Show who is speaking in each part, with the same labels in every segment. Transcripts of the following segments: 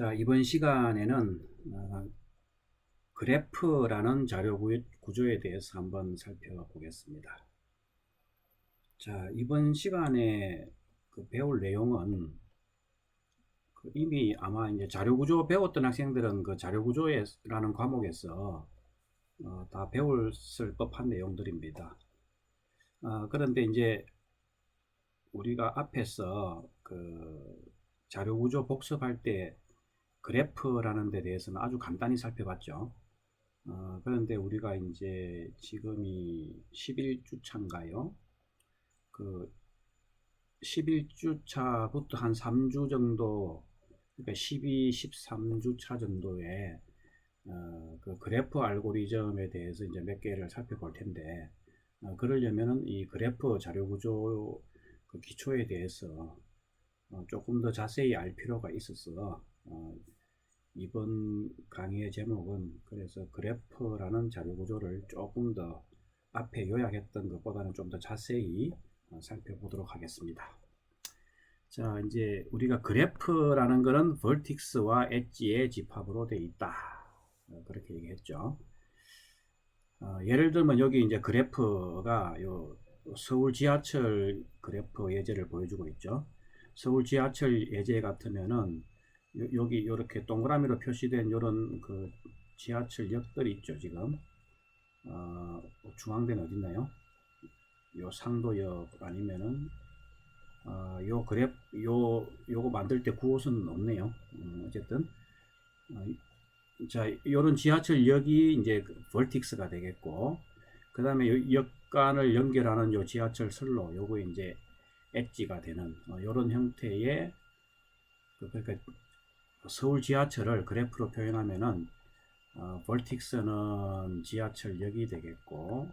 Speaker 1: 자, 이번 시간에는 그래프라는 자료 구조에 대해서 한번 살펴보겠습니다. 자, 이번 시간에 배울 내용은 이미 아마 이제 자료 구조 배웠던 학생들은 그 자료 구조라는 과목에서 다 배웠을 법한 내용들입니다. 그런데 이제 우리가 앞에서 그 자료 구조 복습할 때 그래프라는 데 대해서는 아주 간단히 살펴봤죠. 그런데 우리가 이제 지금이 11주차인가요? 그 11주차부터 한 3주 정도, 그러니까 12, 13주차 정도에 그 그래프 알고리즘에 대해서 이제 몇 개를 살펴볼 텐데, 그러려면은 이 그래프 자료 구조 그 기초에 대해서 조금 더 자세히 알 필요가 있어서 이번 강의의 제목은 그래서 그래프라는 자료 구조를 조금 더 앞에 요약했던 것보다는 좀 더 자세히 살펴보도록 하겠습니다. 자, 이제 우리가 그래프라는 것은 vertex와 엣지의 집합으로 되어 있다, 그렇게 얘기했죠. 예를 들면 여기 이제 그래프가 요 서울 지하철 그래프 예제를 보여주고 있죠. 서울 지하철 예제 같으면은 여기 이렇게 동그라미로 표시된 이런 그 지하철역들이 있죠. 지금 중앙대는 어디 있나요? 요 상도역 아니면은 요 그래프 요거 만들 때 9호선은 없네요. 어쨌든 자, 요런 지하철역이 이제 vertex가 되겠고, 그 다음에 역간을 연결하는 요 지하철 선로, 요거 이제 엣지가 되는 요런 형태의 그러니까 서울 지하철을 그래프로 표현하면은 vertex는 지하철역이 되겠고,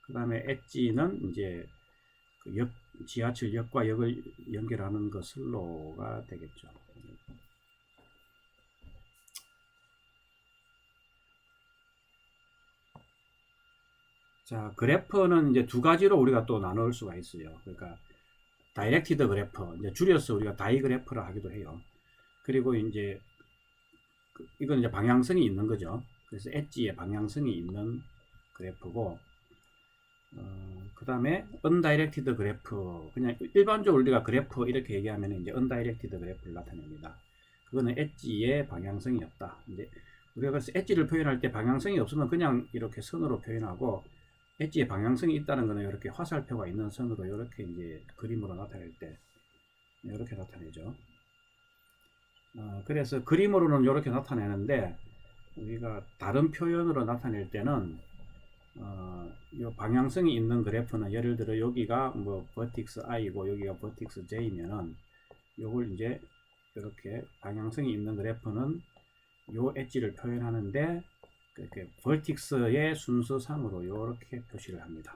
Speaker 1: 그 다음에 엣지는 이제 그 지하철역과 역을 연결하는 그 선로가 되겠죠. 자, 그래프는 이제 두 가지로 우리가 또 나눌 수가 있어요. 그러니까 다이렉티드 그래프, 이제 줄여서 우리가 다이그래프라 하기도 해요. 그리고 이제 이건 이제 방향성이 있는 거죠. 그래서 엣지에 방향성이 있는 그래프고, 그 다음에 undirected 그래프, 그냥 일반적으로 우리가 그래프 이렇게 얘기하면 이제 undirected 그래프를 나타냅니다. 그거는 엣지에 방향성이 없다. 이제 우리가 그래서 엣지를 표현할 때 방향성이 없으면 그냥 이렇게 선으로 표현하고, 엣지에 방향성이 있다는 것은 이렇게 화살표가 있는 선으로 이렇게 이제 그림으로 나타낼 때 이렇게 나타내죠. 그래서 그림으로는 이렇게 나타내는데, 우리가 다른 표현으로 나타낼 때는 이 방향성이 있는 그래프는 예를 들어 여기가 뭐 vertex i고 여기가 vertex j면은 요걸 이제 이렇게 방향성이 있는 그래프는 요 엣지를 표현하는데, 이렇게 vertex의 순서상으로 이렇게 표시를 합니다.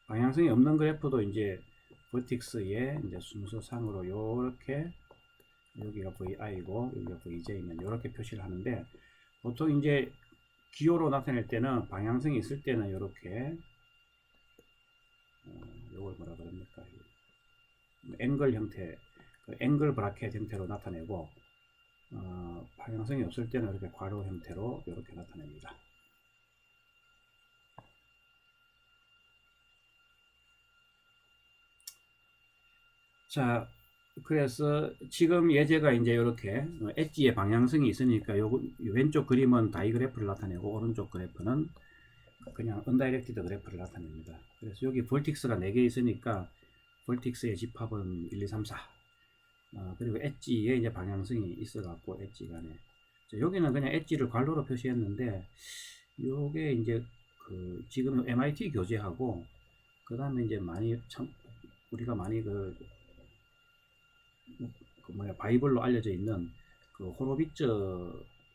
Speaker 1: 방향성이 없는 그래프도 이제 vertex의 이제 순서상으로 이렇게 여기가 vi고 여기가 vj면 이렇게 표시를 하는데, 보통 이제 기호로 나타낼 때는 방향성이 있을 때는 이렇게 이걸 뭐라 그럽니까? 앵글 형태, 그 앵글 브라켓 형태로 나타내고, 방향성이 없을 때는 이렇게 괄호 형태로 이렇게 나타냅니다. 자, 그래서 지금 예제가 이제 이렇게 엣지의 방향성이 있으니까 요 왼쪽 그림은 다이그래프를 나타내고 오른쪽 그래프는 그냥 undirected 그래프를 나타냅니다. 그래서 여기 vertex가 4개 있으니까 vertex의 집합은 1, 2, 3, 4. 그리고 엣지에 이제 방향성이 있어갖고 엣지 간에. 자, 여기는 그냥 엣지를 괄호로 표시했는데, 요게 이제 그 지금 MIT 교재하고, 그 다음에 이제 많이 우리가 많이 바이블로 알려져 있는 그 호로비츠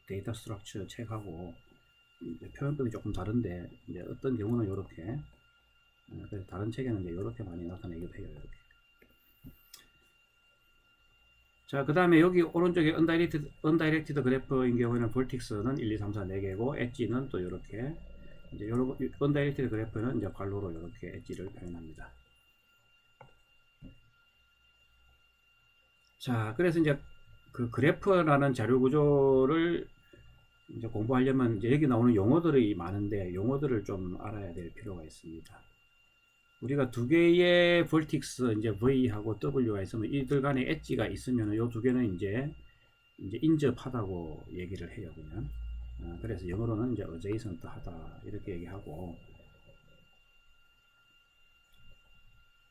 Speaker 1: 데이터 스트럭처 책하고 표현법이 조금 다른데, 이제 어떤 경우는 이렇게, 다른 책에는 이제 이렇게 많이 나타내기도 해요. 이렇게. 자, 그 다음에 여기 오른쪽에 undirected 그래프인 경우에는 vertex는 1, 2, 3, 4, 4개고, 엣지는 또 이렇게, 이제 undirected 그래프는 이제 괄호로 이렇게 엣지를 표현합니다. 자, 그래서 이제 그 그래프라는 자료 구조를 이제 공부하려면 이제 여기 나오는 용어들이 많은데 용어들을 좀 알아야 될 필요가 있습니다. 우리가 두 개의 vertex 이제 V하고 W가 있으면 이들 간에 엣지가 있으면 이 두 개는 이제 인접하다고 얘기를 해요, 그냥. 그래서 영어로는 이제 adjacent하다 이렇게 얘기하고.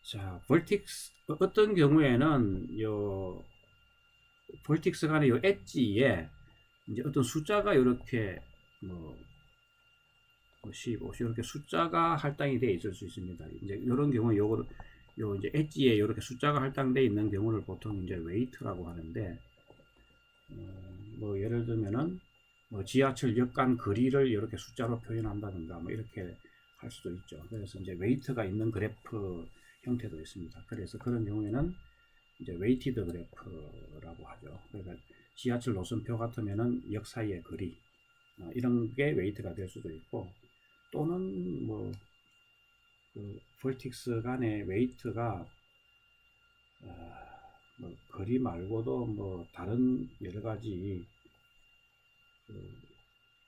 Speaker 1: 자, vertex 어떤 경우에는 요 vertex 간의 요 엣지에 이제 어떤 숫자가 이렇게 뭐 10, 50 이렇게 숫자가 할당이 되어 있을 수 있습니다. 이제 이런 경우 요거 요 이제 엣지에 이렇게 숫자가 할당되어 있는 경우를 보통 이제 웨이트라고 하는데, 뭐 예를 들면은 뭐 지하철역 간 거리를 이렇게 숫자로 표현한다든가 뭐 이렇게 할 수도 있죠. 그래서 이제 웨이트가 있는 그래프 형태도 있습니다. 그래서 그런 경우에는 이제 웨이티드 그래프라고 하죠. 그러니까 지하철 노선표 같으면은 역 사이의 거리 이런 게 웨이트가 될 수도 있고, 또는 뭐 그 vertex 간의 웨이트가 뭐 거리 말고도 뭐 다른 여러 가지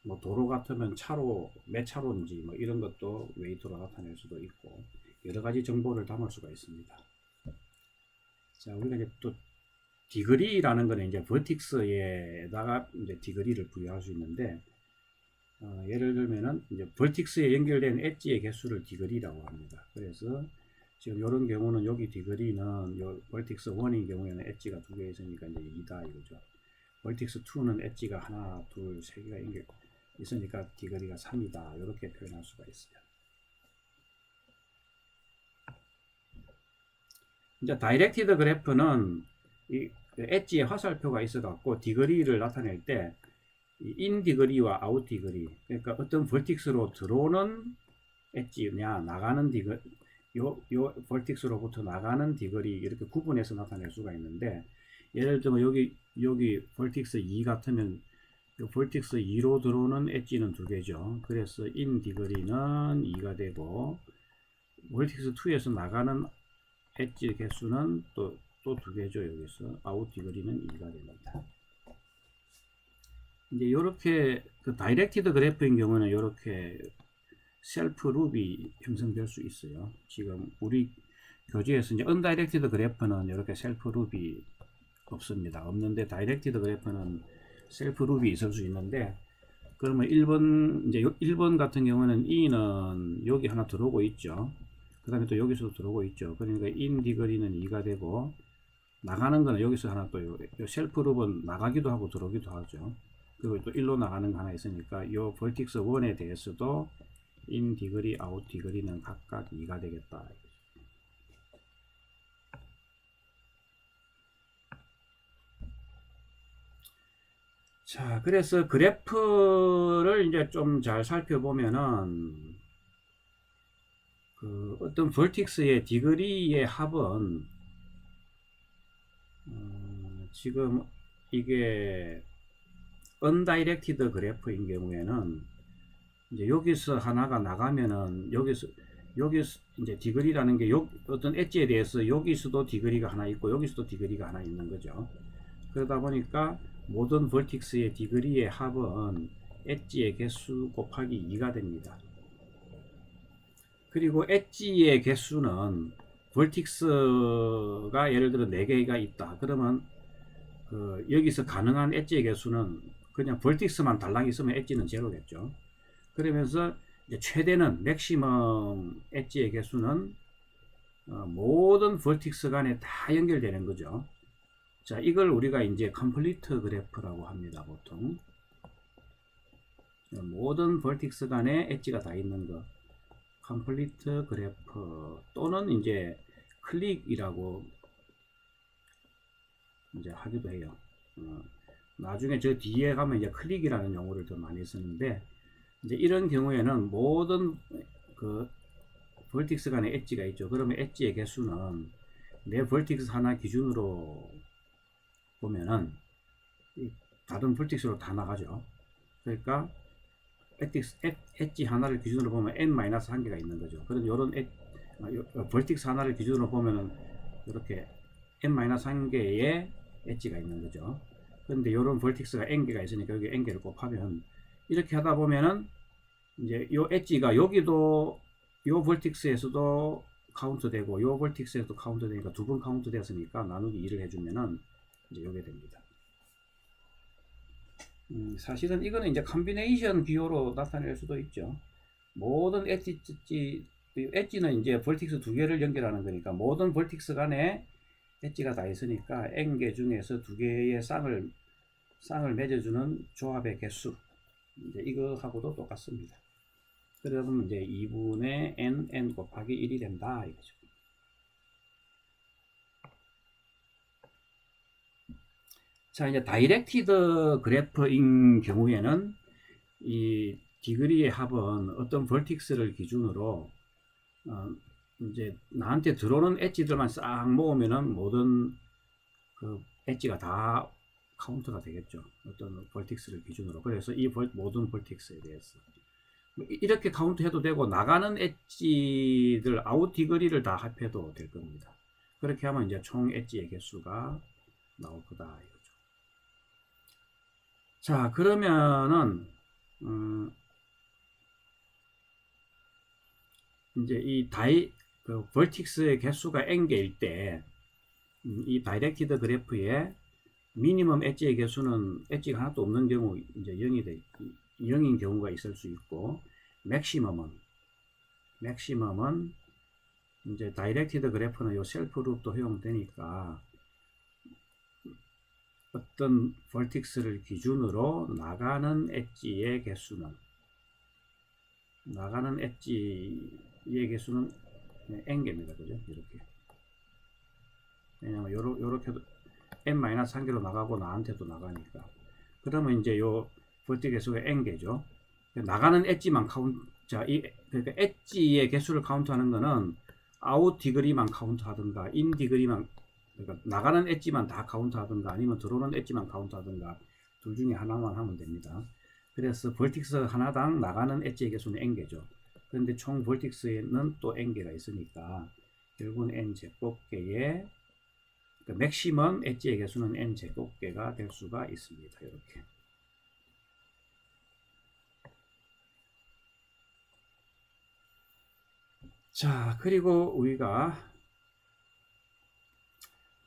Speaker 1: 뭐 도로 같으면 차로 몇 차로인지 뭐 이런 것도 웨이트로 나타낼 수도 있고 여러 가지 정보를 담을 수가 있습니다. 자, 우리가 이제 또 디그리라는 거는 이제 vertex에다가 이제 디그리를 부여할 수 있는데, 예를 들면은 이제 vertex에 연결된 엣지의 개수를 디그리라고 합니다. 그래서 지금 이런 경우는 여기 디그리는 요 vertex 1인 경우에는 엣지가 두 개 있으니까 이제 2다 이거죠. vertex 2는 엣지가 하나, 둘, 세 개가 연결 있으니까 디그리가 3이다 이렇게 표현할 수가 있어요. 이제 다이렉티드 그래프는 이 엣지에 화살표가 있어 갖고 디그리를 나타낼 때 인 디그리와 아웃 디그리, 그러니까 어떤 vertex로 들어오는 엣지냐 나가는 디그리, 요 vertex로부터 나가는 디그리 이렇게 구분해서 나타낼 수가 있는데, 예를 들면 여기 vertex 2 같으면 요 vertex 2로 들어오는 엣지는 두 개죠. 그래서 인 디그리는 2가 되고 vertex 2에서 나가는 엣지 개수는 또 두 개죠. 여기서 아웃 디그리는 2가 됩니다. 이제 이렇게 그 다이렉티드 그래프인 경우는 이렇게 셀프 룹이 형성될 수 있어요. 지금 우리 교재에서 이제 언다이렉티드 그래프는 이렇게 셀프 룹이 없습니다. 없는데 다이렉티드 그래프는 셀프 룹이 있을 수 있는데, 그러면 1번 이제 1번 같은 경우는 E는 여기 하나 들어오고 있죠. 그 다음에 또 여기서도 들어오고 있죠. 그러니까 인 디그리는 2가 되고, 나가는 거는 여기서 하나 또 요 셀프 룹은 나가기도 하고 들어오기도 하죠. 그리고 또 1로 나가는 거 하나 있으니까 요 vertex 1에 대해서도 인 디그리, 아웃 디그리는 각각 2가 되겠다. 자, 그래서 그래프를 이제 좀 잘 살펴보면은 그 어떤 vertex의 디그리의 합은 지금 이게 undirected 그래프인 경우에는 이제 여기서 하나가 나가면은 여기서 이제 디그리라는 게 어떤 엣지에 대해서 여기서도 디그리가 하나 있고 여기서도 디그리가 하나 있는 거죠. 그러다 보니까 모든 vertex의 디그리의 합은 엣지의 개수 곱하기 2가 됩니다. 그리고 엣지의 개수는 vertex가 예를 들어 4개가 있다. 그러면 그 여기서 가능한 엣지의 개수는 그냥 vertex만 달랑 있으면 엣지는 제로겠죠. 그러면서 이제 최대는 맥시멈 엣지의 개수는 모든 vertex 간에 다 연결되는 거죠. 자, 이걸 우리가 이제 complete 그래프라고 합니다. 보통 모든 vertex 간에 엣지가 다 있는 거 complete 그래프, 또는 이제 클릭이라고 이제 하기도 해요. 나중에 저 뒤에 가면 이제 클릭이라는 용어를 더 많이 쓰는데, 이제 이런 경우에는 모든 그 vertex 간에 엣지가 있죠. 그러면 엣지의 개수는 내 vertex 하나 기준으로 보면은 다른 vertex로 다 나가죠. 그러니까 엣지 하나를 기준으로 보면 n-1개가 있는 거죠. 그런 요런 vertex 하나를 기준으로 보면은 이렇게 n-1개의 엣지가 있는 거죠. 그런데 이런 벌틱스가 n개가 있으니까 여기 n개를 곱하면 이렇게 하다 보면은 이제 요 엣지가 여기도 요 벌틱스에서도 카운트되고 요 벌틱스에서도 카운트되니까 두 번 카운트 됐으니까 나누기 2를 해주면은 이제 요게 됩니다. 사실은 이거는 이제 컴비네이션 비교로 나타낼 수도 있죠. 모든 엣지는 이제 벌틱스 두 개를 연결하는 거니까 모든 벌틱스 간에 엣지가 다 있으니까 n개 중에서 두 개의 쌍을 맺어주는 조합의 개수, 이제 이거하고도 똑같습니다. 그러면 이제 2분의 n 곱하기 1이 된다 이거죠. 자, 이제 다이렉티드 그래프인 경우에는 이 디그리의 합은 어떤 벌틱스를 기준으로 이제 나한테 들어오는 엣지들만 싹 모으면은 모든 그 엣지가 다 카운트가 되겠죠. 어떤 벌틱스를 기준으로. 그래서 이 모든 벌틱스에 대해서 이렇게 카운트해도 되고 나가는 엣지들 아웃 디그리를 다 합해도 될 겁니다. 그렇게 하면 이제 총 엣지의 개수가 나올 거다 이거죠. 자, 그러면은 이제 이 벌틱스의 개수가 n개일 때 이 다이렉티드 그래프에 미니멈 엣지의 개수는 엣지가 하나도 없는 경우 이제 0인 경우가 있을 수 있고, 맥시멈은 이제 다이렉티드 그래프는 요 셀프 룹도 허용되니까 어떤 벌틱스를 기준으로 나가는 엣지의 개수는 n개입니다. 그죠? 이렇게. 왜냐면 요렇게도 n-1개로 나가고 나한테도 나가니까. 그러면 이제 요 벌틱 개수가 n개죠. 나가는 엣지만 그러니까 엣지의 개수를 카운트하는 거는 아웃 디그리만 카운트하든가 인 디그리만, 그러니까 나가는 엣지만 다 카운트하든가 아니면 들어오는 엣지만 카운트하든가 둘 중에 하나만 하면 됩니다. 그래서 벌틱스 하나당 나가는 엣지의 개수는 n개죠. 그런데 총 벌틱스에는 또 n개가 있으니까 결국은 n제곱개의 맥시멈 엣지의 개수는 n제곱개가 될 수가 있습니다. 이렇게. 자, 그리고 우리가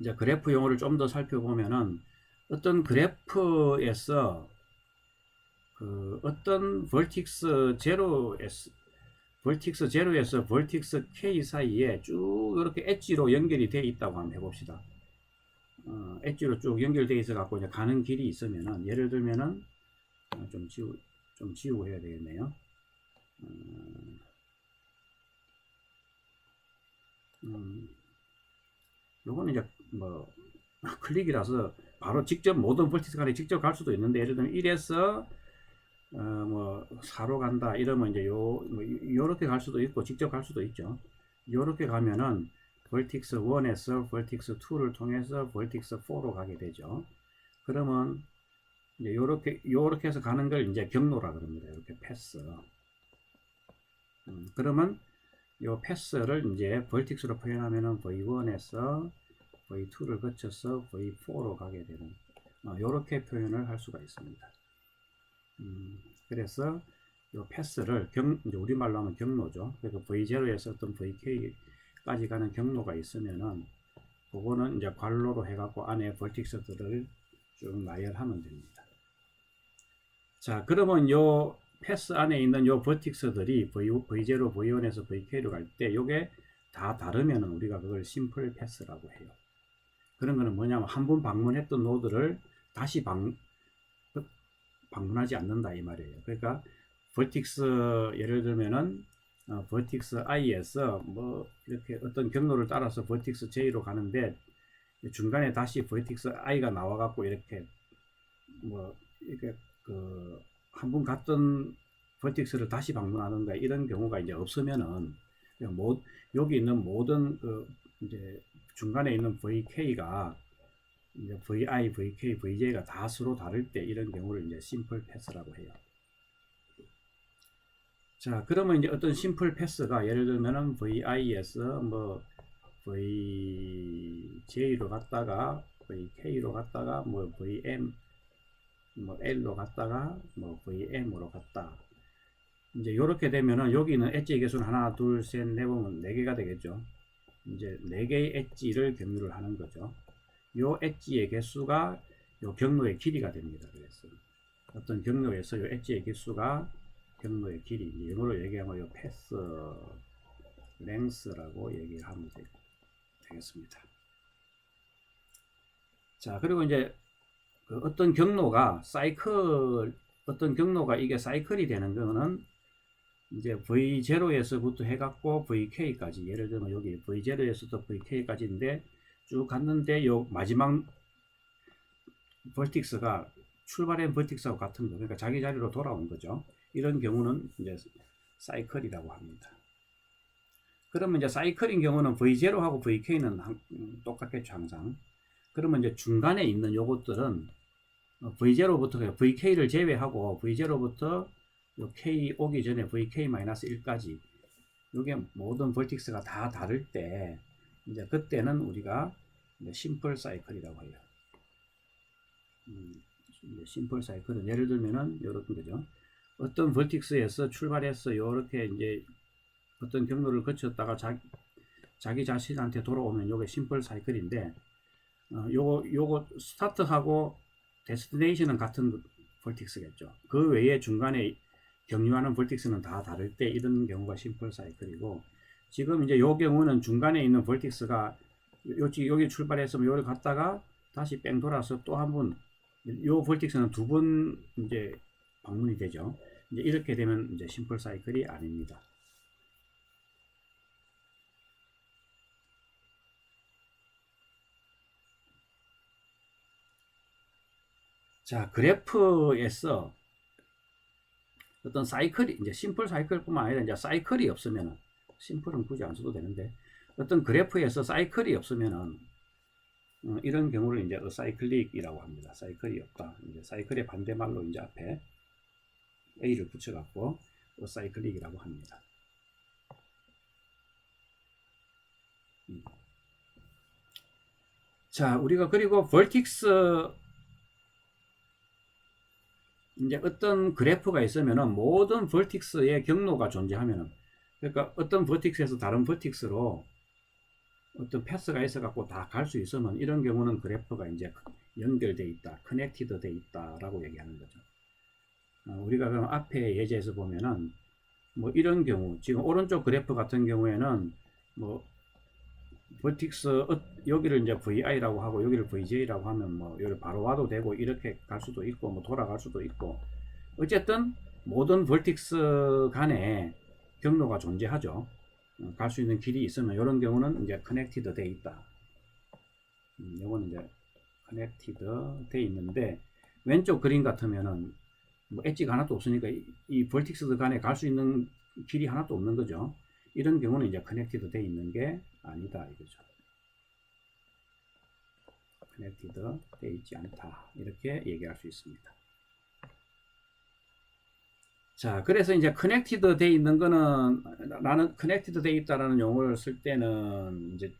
Speaker 1: 이제 그래프 용어를 좀 더 살펴보면은 어떤 그래프에서 어떤 벌틱스 제로에서 벌틱스 K 사이에 쭉 이렇게 엣지로 연결이 되어 있다고 한번 해봅시다. 엣지로 쭉 연결되어 있어 갖고 이제 가는 길이 있으면은, 예를 들면은 좀 지우고 해야 되겠네요. 요거는 이제 뭐 클릭이라서 바로 직접 모든 벌틱스 간에 직접 갈 수도 있는데, 예를 들면 1에서 뭐 4로 간다 이러면 이제 요렇게 갈 수도 있고 직접 갈 수도 있죠. 요렇게 가면은 벌틱스 1에서 벌틱스 2를 통해서 벌틱스 4로 가게 되죠. 그러면 이제 요렇게 해서 가는 걸 이제 경로라 그럽니다. 이렇게 패스. 그러면 요 패스를 이제 벌틱스로 표현하면은 V1에서 V2를 거쳐서 V4로 가게 되는, 요렇게 표현을 할 수가 있습니다. 그래서 요 패스를 이제 우리말로 하면 경로죠. 그래서 V0에서 어떤 VK까지 가는 경로가 있으면은 그거는 이제 괄호로 해갖고 안에 벌틱스들을 쭉 나열하면 됩니다. 자, 그러면 요 패스 안에 있는 요 벌틱스들이 V0, V1에서 VK로 갈 때 요게 다 다르면은 우리가 그걸 심플 패스라고 해요. 그런 거는 뭐냐면 한 번 방문했던 노드를 다시 방문하지 않는다 이 말이에요. 그러니까 벌틱스 예를 들면은 벌틱스 i에서 뭐 이렇게 어떤 경로를 따라서 벌틱스 j로 가는데 중간에 다시 벌틱스 i가 나와 갖고 이렇게 뭐 이렇게 한 번 갔던 벌틱스를 다시 방문하는가 이런 경우가 이제 없으면은 여기 있는 모든 이제 중간에 있는 VK가 이제 VI, VK, VJ가 다 서로 다를 때 이런 경우를 이제 심플 패스라고 해요. 자, 그러면 이제 어떤 심플 패스가 예를 들면은 VI에서 뭐 VJ로 갔다가 VK로 갔다가 뭐 VM 뭐 L로 갔다가 뭐 VM으로 갔다. 이제 이렇게 되면은 여기는 엣지의 개수는 하나, 둘, 셋, 네 보면 4개가 되겠죠. 이제 4개의 엣지를 경유를 하는 거죠. 요 엣지의 개수가 요 경로의 길이가 됩니다. 그래서 어떤 경로에서 요 엣지의 개수가 경로의 길이, 이제 영어로 얘기하면 요 패스 랭스라고 얘기를 하면 되겠습니다. 자, 그리고 이제 그 어떤 경로가 이게 사이클이 되는 거는 이제 V0에서부터 해갖고 VK까지, 예를 들면 여기 V0에서부터 VK까지인데 쭉 갔는데 요 마지막 벌틱스가 출발한 벌틱스하고 같은 거, 그러니까 자기 자리로 돌아온 거죠. 이런 경우는 이제 사이클이라고 합니다. 그러면 이제 사이클인 경우는 V0하고 VK는 똑같겠죠, 항상. 그러면 이제 중간에 있는 요것들은 V0부터 VK를 제외하고 V0부터 요 K 오기 전에 VK-1까지 요게 모든 벌틱스가 다 다를 때 이제 그때는 우리가 심플 사이클이라고 해요. 심플 사이클은 예를 들면은 요런 거죠. 어떤 벌틱스에서 출발해서 요렇게 이제 어떤 경로를 거쳤다가 자기 자신한테 돌아오면 요게 심플 사이클인데 요거 스타트하고 데스티네이션은 같은 벌틱스겠죠. 그 외에 중간에 경유하는 벌틱스는 다 다를 때 이런 경우가 심플 사이클이고, 지금 이제 요 경우는 중간에 있는 벌틱스가 여기 출발해서 요를 갔다가 다시 뺑 돌아서 또 한 번, 요 벌틱스는 2번 이제 방문이 되죠. 이제 이렇게 되면 이제 심플 사이클이 아닙니다. 자, 그래프에서 어떤 사이클이, 이제 심플 사이클뿐만 아니라 이제 사이클이 없으면은, 심플은 굳이 안 써도 되는데, 어떤 그래프에서 사이클이 없으면은 이런 경우를 이제 어사이클릭이라고 합니다. 사이클이 없다. 이제 사이클의 반대말로 이제 앞에 A를 붙여갖고 어사이클릭이라고 합니다. 자, 우리가 그리고 벌틱스, 이제 어떤 그래프가 있으면은 모든 벌틱스의 경로가 존재하면은, 그러니까 어떤 버틱스에서 다른 버틱스로 어떤 패스가 있어 갖고 다 갈 수 있으면 이런 경우는 그래프가 이제 연결돼 있다, 커넥티드 돼 있다라고 얘기하는 거죠. 우리가 그럼 앞에 예제에서 보면은 뭐 이런 경우, 지금 오른쪽 그래프 같은 경우에는 뭐 버틱스 여기를 이제 VI라고 하고 여기를 VJ라고 하면 뭐 여기 바로 와도 되고 이렇게 갈 수도 있고 뭐 돌아갈 수도 있고, 어쨌든 모든 버틱스 간에 경로가 존재하죠. 갈 수 있는 길이 있으면 이런 경우는 이제 커넥티드 돼 있다. 이거는 이제 커넥티드 돼 있는데, 왼쪽 그림 같으면은 뭐 엣지가 하나도 없으니까 이 벌틱스 간에 갈 수 있는 길이 하나도 없는 거죠. 이런 경우는 이제 커넥티드 돼 있는 게 아니다 이거죠. 커넥티드 돼 있지 않다, 이렇게 얘기할 수 있습니다. 자, 그래서 이제 커넥티드 돼 있는 거는, 나는 커넥티드 돼 있다라는 용어를 쓸 때는 이제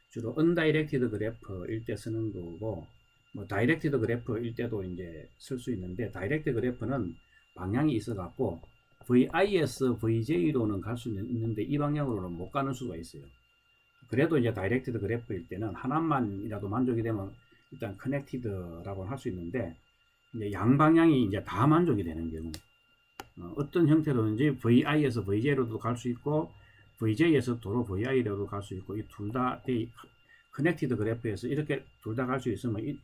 Speaker 1: 주로 undirected 그래프일 때 쓰는 거고, 뭐 directed 그래프일 때도 이제 쓸 수 있는데, 다이렉트 그래프는 방향이 있어 갖고 VI에서 VJ로는 갈 수 있는데 이 방향으로는 못 가는 수가 있어요. 그래도 이제 다이렉티드 그래프일 때는 하나만이라도 만족이 되면 일단 커넥티드라고 할 수 있는데, 이제 양방향이 이제 다 만족이 되는 경우, 어떤 형태로든지 VI에서 VJ로도 갈 수 있고 VJ에서 도로 VI로도 갈 수 있고, 이 둘 다 커넥티드 그래프에서 이렇게 둘 다 갈 수 있으면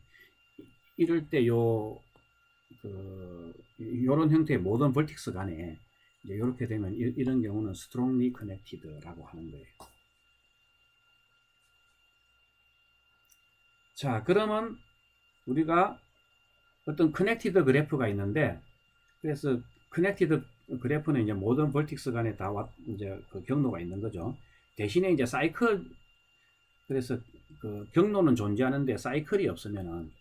Speaker 1: 이럴 때 요런 형태의 모든 벌틱스 간에 이제 이렇게 되면 이런 경우는 strongly connected라고 하는 거예요. 자, 그러면 우리가 어떤 커넥티드 그래프가 있는데, 그래서 커넥티드 그래프는 이제 모든 벌틱스 간에 다 이제 그 경로가 있는 거죠. 대신에 이제 사이클, 그래서 그 경로는 존재하는데 사이클이 없으면은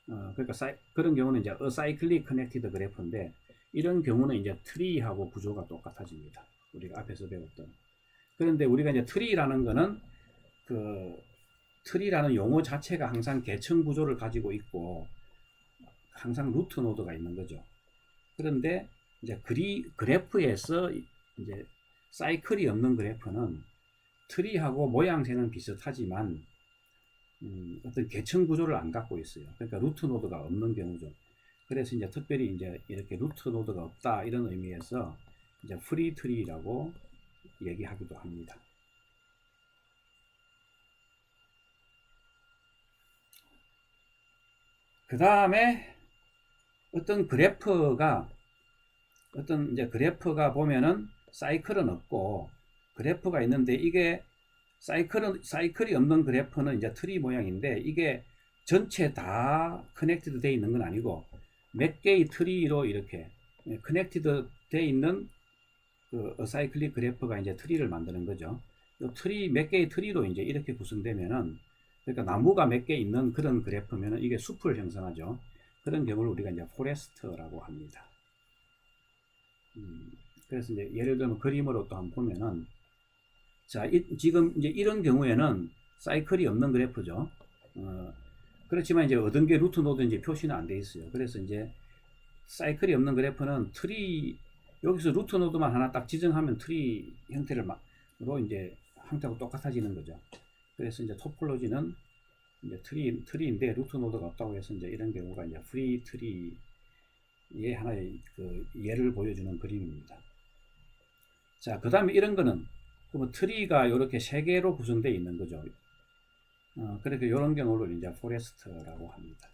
Speaker 1: 그러니까 그런 경우는 이제 어사이클릭 커넥티드 그래프인데, 이런 경우는 이제 트리하고 구조가 똑같아집니다. 우리가 앞에서 배웠던. 그런데 우리가 이제 트리라는 거는 그 트리라는 용어 자체가 항상 계층 구조를 가지고 있고 항상 루트 노드가 있는 거죠. 그런데 이제 그래프에서 이제 사이클이 없는 그래프는 트리하고 모양새는 비슷하지만 어떤 계층 구조를 안 갖고 있어요. 그러니까 루트 노드가 없는 경우죠. 그래서 이제 특별히 이제 이렇게 루트 노드가 없다 이런 의미에서 이제 프리 트리라고 얘기하기도 합니다. 그 다음에 어떤 그래프가 보면은 사이클은 없고 그래프가 있는데 이게 사이클이 없는 그래프는 이제 트리 모양인데 이게 전체 다 커넥티드 되어 있는 건 아니고 몇 개의 트리로 이렇게 커넥티드 되어 있는 그 어사이클릭 그래프가 이제 트리를 만드는 거죠. 이 트리 몇 개의 트리로 이제 이렇게 구성되면은 그러니까 나무가 몇 개 있는 그런 그래프면은 이게 숲을 형성하죠. 그런 경우를 우리가 이제 포레스트라고 합니다. 그래서 이제 예를 들면 그림으로 또 한번 보면은 자, 지금 이제 이런 경우에는 사이클이 없는 그래프죠. 그렇지만 이제 얻은 게 루트 노드 이제 표시는 안 돼 있어요. 그래서 이제 사이클이 없는 그래프는 트리 여기서 루트 노드만 하나 딱 지정하면 트리 형태로 이제 형태하고 똑같아지는 거죠. 그래서 이제 토폴로지는 이제 트리인데 루트 노드가 없다고 해서 이제 이런 경우가 이제 프리 트리의 하나의 그 예를 보여주는 그림입니다. 자, 그 다음에 이런 거는 그러면 트리가 이렇게 세 개로 구성되어 있는 거죠. 그렇게 이런 경우를 이제 포레스트라고 합니다.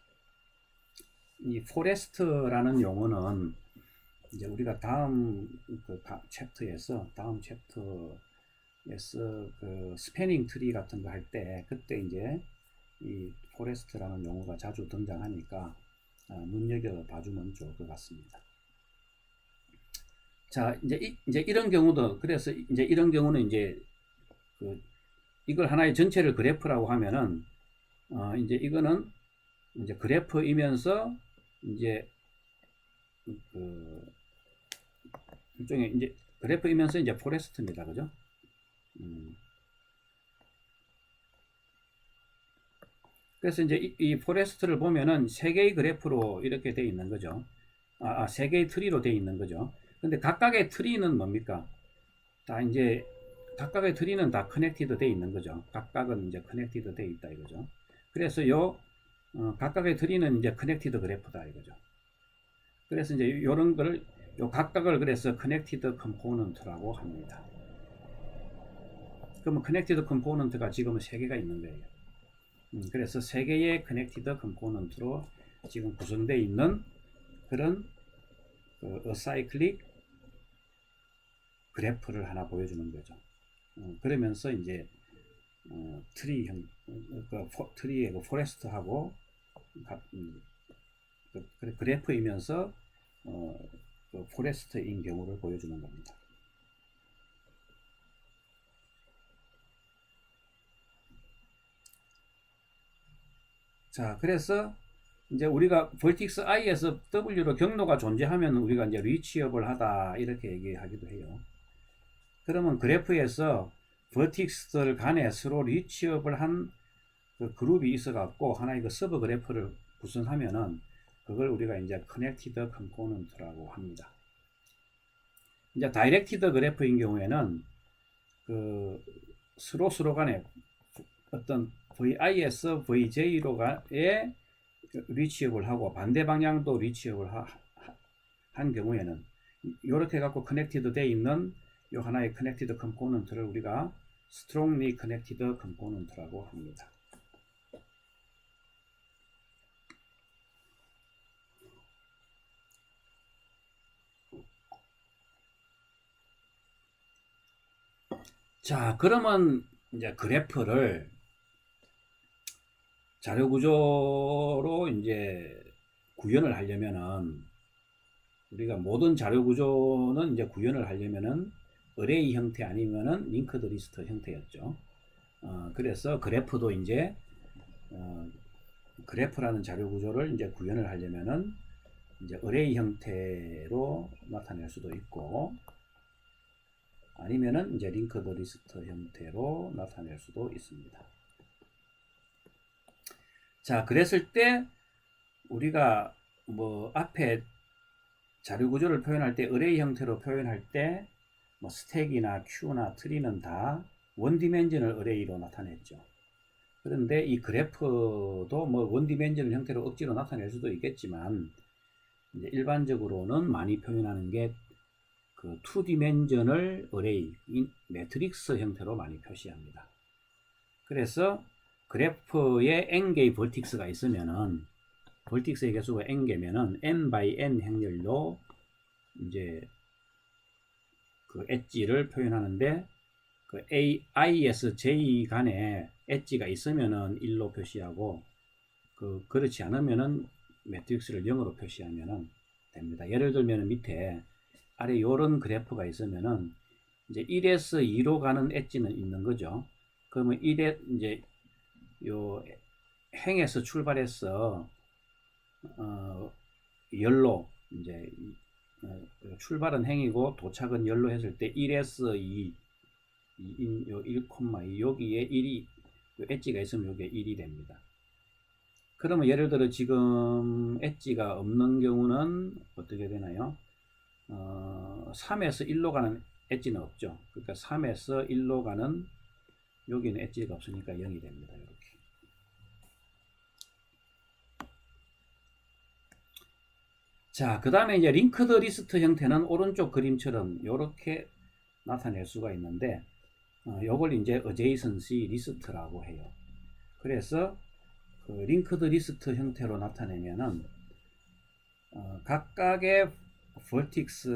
Speaker 1: 이 포레스트라는 용어는 이제 우리가 다음 챕터에서 그 스패닝 트리 같은 거 할 때 그때 이제 이 포레스트라는 용어가 자주 등장하니까 눈여겨 봐주면 좋을 것 같습니다. 자, 이제 이런 경우도 그래서 이제 이런 경우는 이제 이걸 하나의 전체를 그래프라고 하면은 이제 이거는 이제 그래프이면서 이제 일종의 이제 그래프이면서 이제 포레스트입니다, 그죠? 그래서 이제 이 포레스트를 보면은 세 개의 그래프로 이렇게 되어 있는 거죠. 세 개의 트리로 되어 있는 거죠. 근데 각각의 트리는 뭡니까? 다 이제 각각의 트리는 다 커넥티드 되어 있는 거죠. 각각은 이제 커넥티드 되어 있다 이거죠. 그래서 각각의 트리는 이제 커넥티드 그래프다 이거죠. 그래서 이제 이런 걸 각각을 그래서 커넥티드 컴포넌트라고 합니다. 그러면 커넥티드 컴포넌트가 지금은 세 개가 있는 거예요. 그래서 세 개의 커넥티드 컴포넌트로 지금 구성되어 있는 그런 어사이클릭 그래프를 하나 보여주는 거죠. 그러면서 이제 트리의 포레스트하고 그래프이면서 포레스트인 경우를 보여주는 겁니다. 자, 그래서 이제 우리가 vertex i에서 w로 경로가 존재하면 우리가 이제 리치업을 하다 이렇게 얘기하기도 해요. 그러면 그래프에서 vertex들 간에 서로 리치업을 한 그 그룹이 있어 갖고 하나의 그 서브 그래프를 구성하면은 그걸 우리가 이제 connected component라고 합니다. 이제 directed 그래프인 경우에는 그 서로 간에 어떤 VI에서 VJ로의 리치업을 하고 반대 방향도 리치업을 한 경우에는 이렇게 갖고 커넥티드 되어 있는 이 하나의 커넥티드 컴포넌트를 우리가 strongly connected component라고 합니다. 자, 그러면 이제 그래프를 자료 구조로 이제 구현을 하려면은 우리가 모든 자료 구조는 이제 구현을 하려면은 어레이 형태 아니면은 링크드 리스트 형태였죠. 그래서 그래프도 이제 그래프라는 자료 구조를 이제 구현을 하려면은 이제 어레이 형태로 나타낼 수도 있고 아니면은 이제 링크드 리스트 형태로 나타낼 수도 있습니다. 자, 그랬을 때 우리가 뭐 앞에 자료 구조를 표현할 때 어레이 형태로 표현할 때 뭐 스택이나 큐나 트리는 다 원디멘전을 어레이로 나타냈죠. 그런데 이 그래프도 뭐 원디멘전을 형태로 억지로 나타낼 수도 있겠지만 이제 일반적으로는 많이 표현하는 게 그 투디멘전을 어레이, 매트릭스 형태로 많이 표시합니다. 그래서 그래프에 n개의 벌틱스가 있으면은 벌틱스의 개수가 n개면은 n by n 행렬로 이제 그 엣지를 표현하는데 그 i에서 j 간에 엣지가 있으면은 1로 표시하고 그렇지 않으면은 매트릭스를 0으로 표시하면은 됩니다. 예를 들면 밑에 아래 요런 그래프가 있으면은 이제 1에서 2로 가는 엣지는 있는 거죠. 그러면 1에 이제 요 행에서 출발해서 열로 이제 출발은 행이고 도착은 열로 했을 때 1에서 2, 요 1,2 여기에 1이 요 엣지가 있으면 여기에 1이 됩니다. 그러면 예를 들어 지금 엣지가 없는 경우는 어떻게 되나요? 3에서 1로 가는 엣지는 없죠. 그러니까 3에서 1로 가는 여기는 엣지가 없으니까 0이 됩니다. 이렇게. 자, 그 다음에 이제 링크드 리스트 형태는 오른쪽 그림처럼 이렇게 나타낼 수가 있는데 요걸 이제 adjacency 리스트라고 해요. 그래서 그 링크드 리스트 형태로 나타내면은 각각의 vertex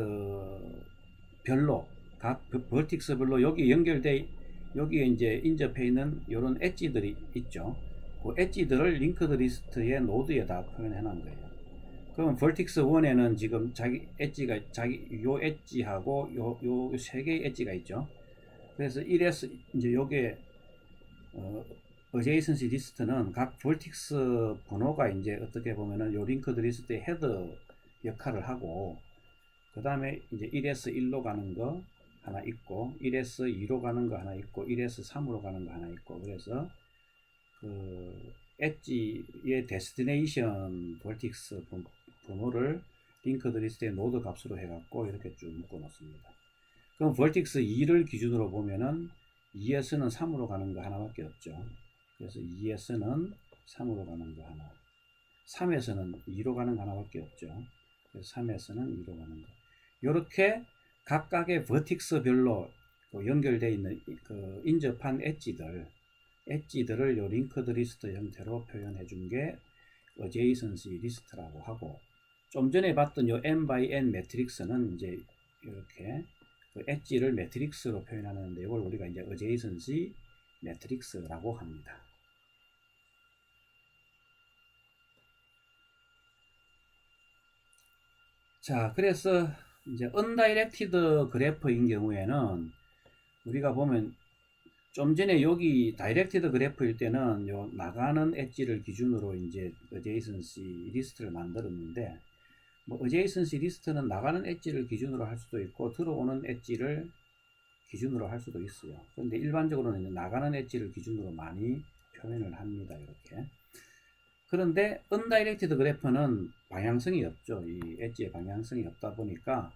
Speaker 1: 별로 각 vertex 별로 여기 연결돼 여기에 이제 인접해 있는 이런 엣지들이 있죠. 그 엣지들을 링크드 리스트의 노드에다 표현해 놓은 거예요. 그럼 vertex 1에는 지금 자기 엣지가 요 엣지하고 요 세 개의 엣지가 있죠. 그래서 1에서 이제 요게 adjacency 리스트는 각 vertex 번호가 이제 어떻게 보면은 요 링크드 리스트의 헤더 역할을 하고 그 다음에 이제 1에서 1로 가는 거 하나 있고 1에서 2로 가는 거 하나 있고 1에서 3으로 가는 거 하나 있고 그래서 그 엣지의 데스티네이션 vertex 번호를 링크드 리스트의 노드 값으로 해갖고 이렇게 쭉 묶어 놓습니다. 그럼 vertex 2를 기준으로 보면은 2에서는 3으로 가는 거 하나밖에 없죠. 그래서 2에서는 3으로 가는 거 하나, 3에서는 2로 가는 거 하나밖에 없죠. 그래서 3에서는 2로 가는 거. 이렇게 각각의 vertex별로 연결되어 있는 그 인접한 엣지들을 요 링크드 리스트 형태로 표현해 준 게 adjacency 리스트라고 하고 좀 전에 봤던 요 n by n 매트릭스는 이제 이렇게 그 엣지를 매트릭스로 표현하는데 이걸 우리가 이제 adjacency 매트릭스라고 합니다. 자, 그래서 이제 undirected 그래프인 경우에는 우리가 보면 좀 전에 여기 다이렉티드 그래프일 때는 요 나가는 엣지를 기준으로 이제 adjacency 리스트를 만들었는데 뭐 adjacency 리스트는 나가는 엣지를 기준으로 할 수도 있고 들어오는 엣지를 기준으로 할 수도 있어요. 그런데 일반적으로는 이제 나가는 엣지를 기준으로 많이 표현을 합니다. 이렇게. 그런데 undirected 그래프는 방향성이 없죠. 이 엣지의 방향성이 없다 보니까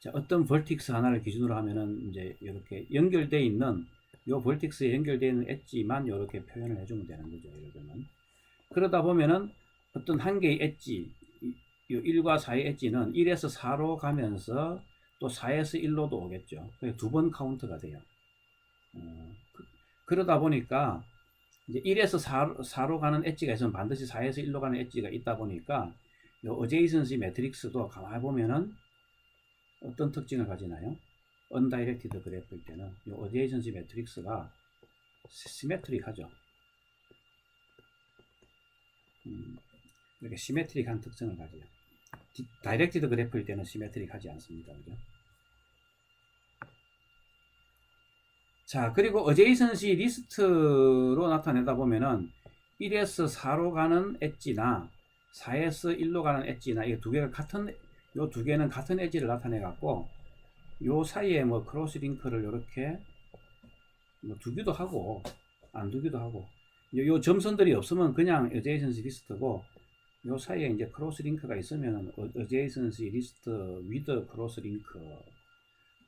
Speaker 1: 자, 어떤 vertex 하나를 기준으로 하면은 이제 이렇게 연결되어 있는 요 vertex에 연결되어 있는 엣지만 이렇게 표현을 해주면 되는 거죠. 예를 들면 그러다 보면은 어떤 한 개의 엣지 요 1과 4의 엣지는 1에서 4로 가면서 또 4에서 1로도 오겠죠. 두 번 카운트가 돼요. 그러다 보니까 이제 1에서 4로 가는 엣지가 있으면 반드시 4에서 1로 가는 엣지가 있다 보니까 요 adjacency 매트릭스도 가만히 보면은 어떤 특징을 가지나요? undirected 그래프일 때는 이 adjacency 매트릭스가 시메트릭하죠. 이렇게 시메트릭한 특성을 가져요. 다이렉티드 그래프일 때는 시메트릭하지 않습니다. 그죠? 자, 그리고 adjacency 리스트로 나타내다 보면은 1에서 4로 가는 엣지나 4에서 1로 가는 엣지나 이 두 개가 요 두 개는 같은 엣지를 나타내 갖고 요 사이에 뭐 크로스 링크를 이렇게 뭐 두기도 하고 안 두기도 하고 요 점선들이 없으면 그냥 adjacency 리스트고, 요 사이에 이제 크로스 링크가 있으면 adjacency 리스트 with 크로스 링크,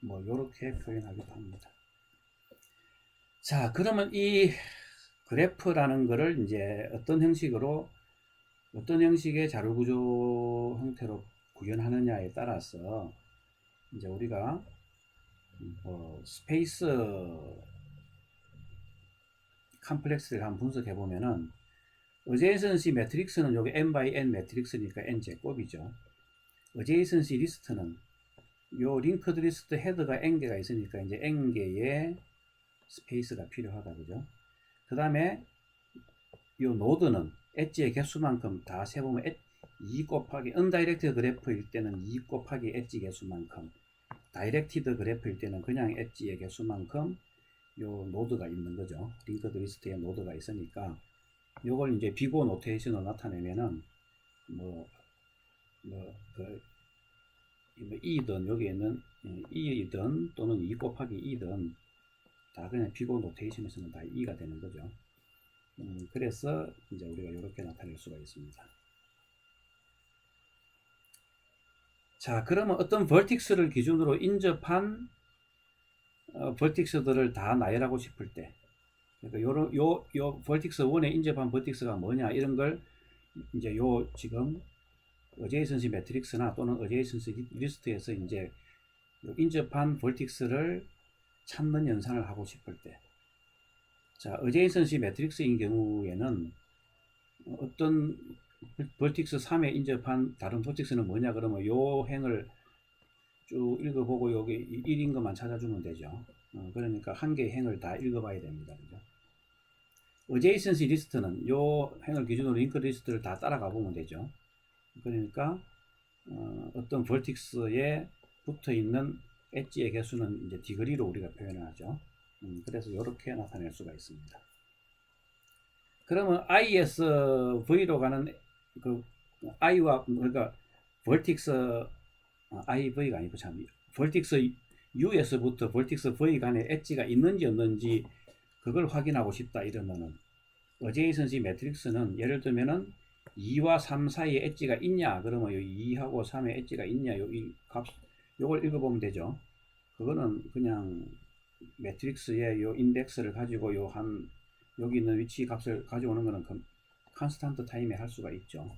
Speaker 1: 뭐 요렇게 표현하기도 합니다. 자, 그러면 이 그래프라는 거를 이제 어떤 형식의 자료 구조 형태로 구현하느냐에 따라서 이제 우리가 스페이스 컴플렉스를 한번 분석해 보면은, 어제이선시 매트릭스는 여기 n by n 매트릭스니까 n 제곱이죠. 어제이선시 리스트는 요 링크드 리스트 헤드가 n개가 있으니까 이제 n개의 스페이스가 필요하다, 그죠? 그 다음에 요 노드는 엣지의 개수만큼 다 세보면 2 곱하기 언다이렉트 그래프일 때는 2 곱하기 엣지 개수만큼, 다이렉티드 그래프일 때는 그냥 엣지의 개수만큼 요 노드가 있는 거죠. 링크드 리스트에 노드가 있으니까 요걸 이제 비고 노테이션으로 나타내면은 e든 여기에는 e든 또는 2 곱하기 e든 다 그냥 비고 노테이션에서는 다 e가 되는 거죠. 그래서 이제 우리가 이렇게 나타낼 수가 있습니다. 자, 그러면 어떤 벌틱스를 기준으로 인접한 벌틱스들을 다 나열하고 싶을 때, 그러니까 요 벌틱스 1에 인접한 벌틱스가 뭐냐, 이런 걸 이제 요 지금 어제이선시 매트릭스나 또는 어제이선시 리스트에서 이제 인접한 벌틱스를 찾는 연산을 하고 싶을 때, 자, 어제이선시 매트릭스인 경우에는 어떤 벌틱스 3에 인접한 다른 벌틱스는 뭐냐, 그러면 요 행을 쭉 읽어보고 여기 1인 것만 찾아주면 되죠. 그러니까 한 개의 행을 다 읽어봐야 됩니다. 그죠? 어제이선시 리스트는 요 행을 기준으로 링크 리스트를 다 따라가 보면 되죠. 그러니까 어떤 벌틱스에 붙어 있는 엣지의 개수는 이제 디그리로 우리가 표현을 하죠. 그래서 이렇게 나타낼 수가 있습니다. 그러면 ISV로 가는 그 I와, 그러니까 벌틱스 IV가 아니고 참 벌틱스 U에서부터 벌틱스 V 간에 엣지가 있는지 없는지 그걸 확인하고 싶다 이러면은, 어제이선시 매트릭스는 예를 들면은 2와 3 사이에 엣지가 있냐, 그러면 요 2하고 3에 엣지가 있냐, 요걸 읽어보면 되죠. 그거는 그냥 매트릭스의 요 인덱스를 가지고 여기 있는 위치 값을 가져오는 거는 컨스탄트 타임에 할 수가 있죠.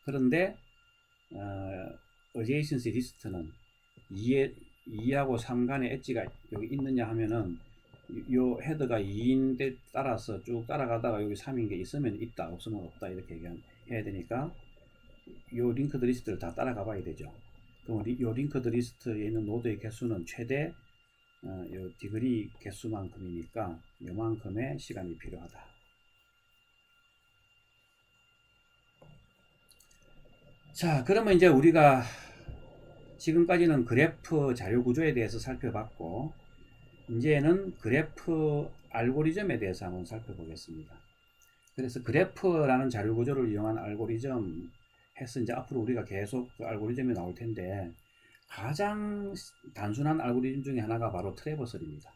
Speaker 1: 그런데 어제이선시 리스트는 2하고 3 간의 엣지가 여기 있느냐 하면은, 요 헤드가 2인데 따라서 쭉 따라가다가 여기 3인 게 있으면 있다, 없으면 없다, 이렇게 해야 되니까 요 링크드 리스트를 다 따라가 봐야 되죠. 그럼 요 링크드 리스트에 있는 노드의 개수는 최대 요 디그리 개수만큼이니까 요만큼의 시간이 필요하다. 자, 그러면 이제 우리가 지금까지는 그래프 자료 구조에 대해서 살펴봤고, 이제는 그래프 알고리즘에 대해서 한번 살펴보겠습니다. 그래서 그래프라는 자료 구조를 이용한 알고리즘 해서 이제 앞으로 우리가 계속 그 알고리즘이 나올 텐데, 가장 단순한 알고리즘 중에 하나가 바로 트래버설입니다.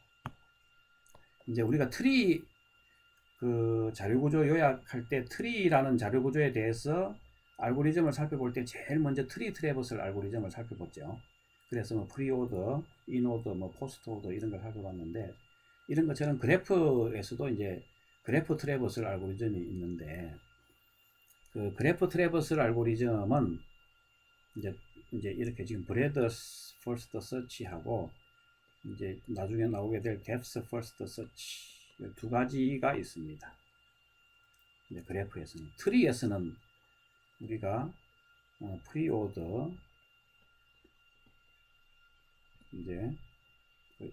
Speaker 1: 이제 우리가 트리 그 자료 구조 요약할 때 트리라는 자료 구조에 대해서 알고리즘을 살펴볼 때 제일 먼저 트리 트래버설 알고리즘을 살펴봤죠. 그래서 뭐 프리오더, 인오더, 뭐 포스트오더 이런 걸 살펴봤는데, 이런 것처럼 그래프에서도 이제 그래프 트래버설 알고리즘이 있는데, 그 그래프 트래버설 알고리즘은 이제 이렇게 지금 브레드 퍼스트 서치하고 이제 나중에 나오게 될 뎁스 퍼스트 서치 두 가지가 있습니다. 이제 그래프에서는. 트리에서는 우리가 프리오더, 이제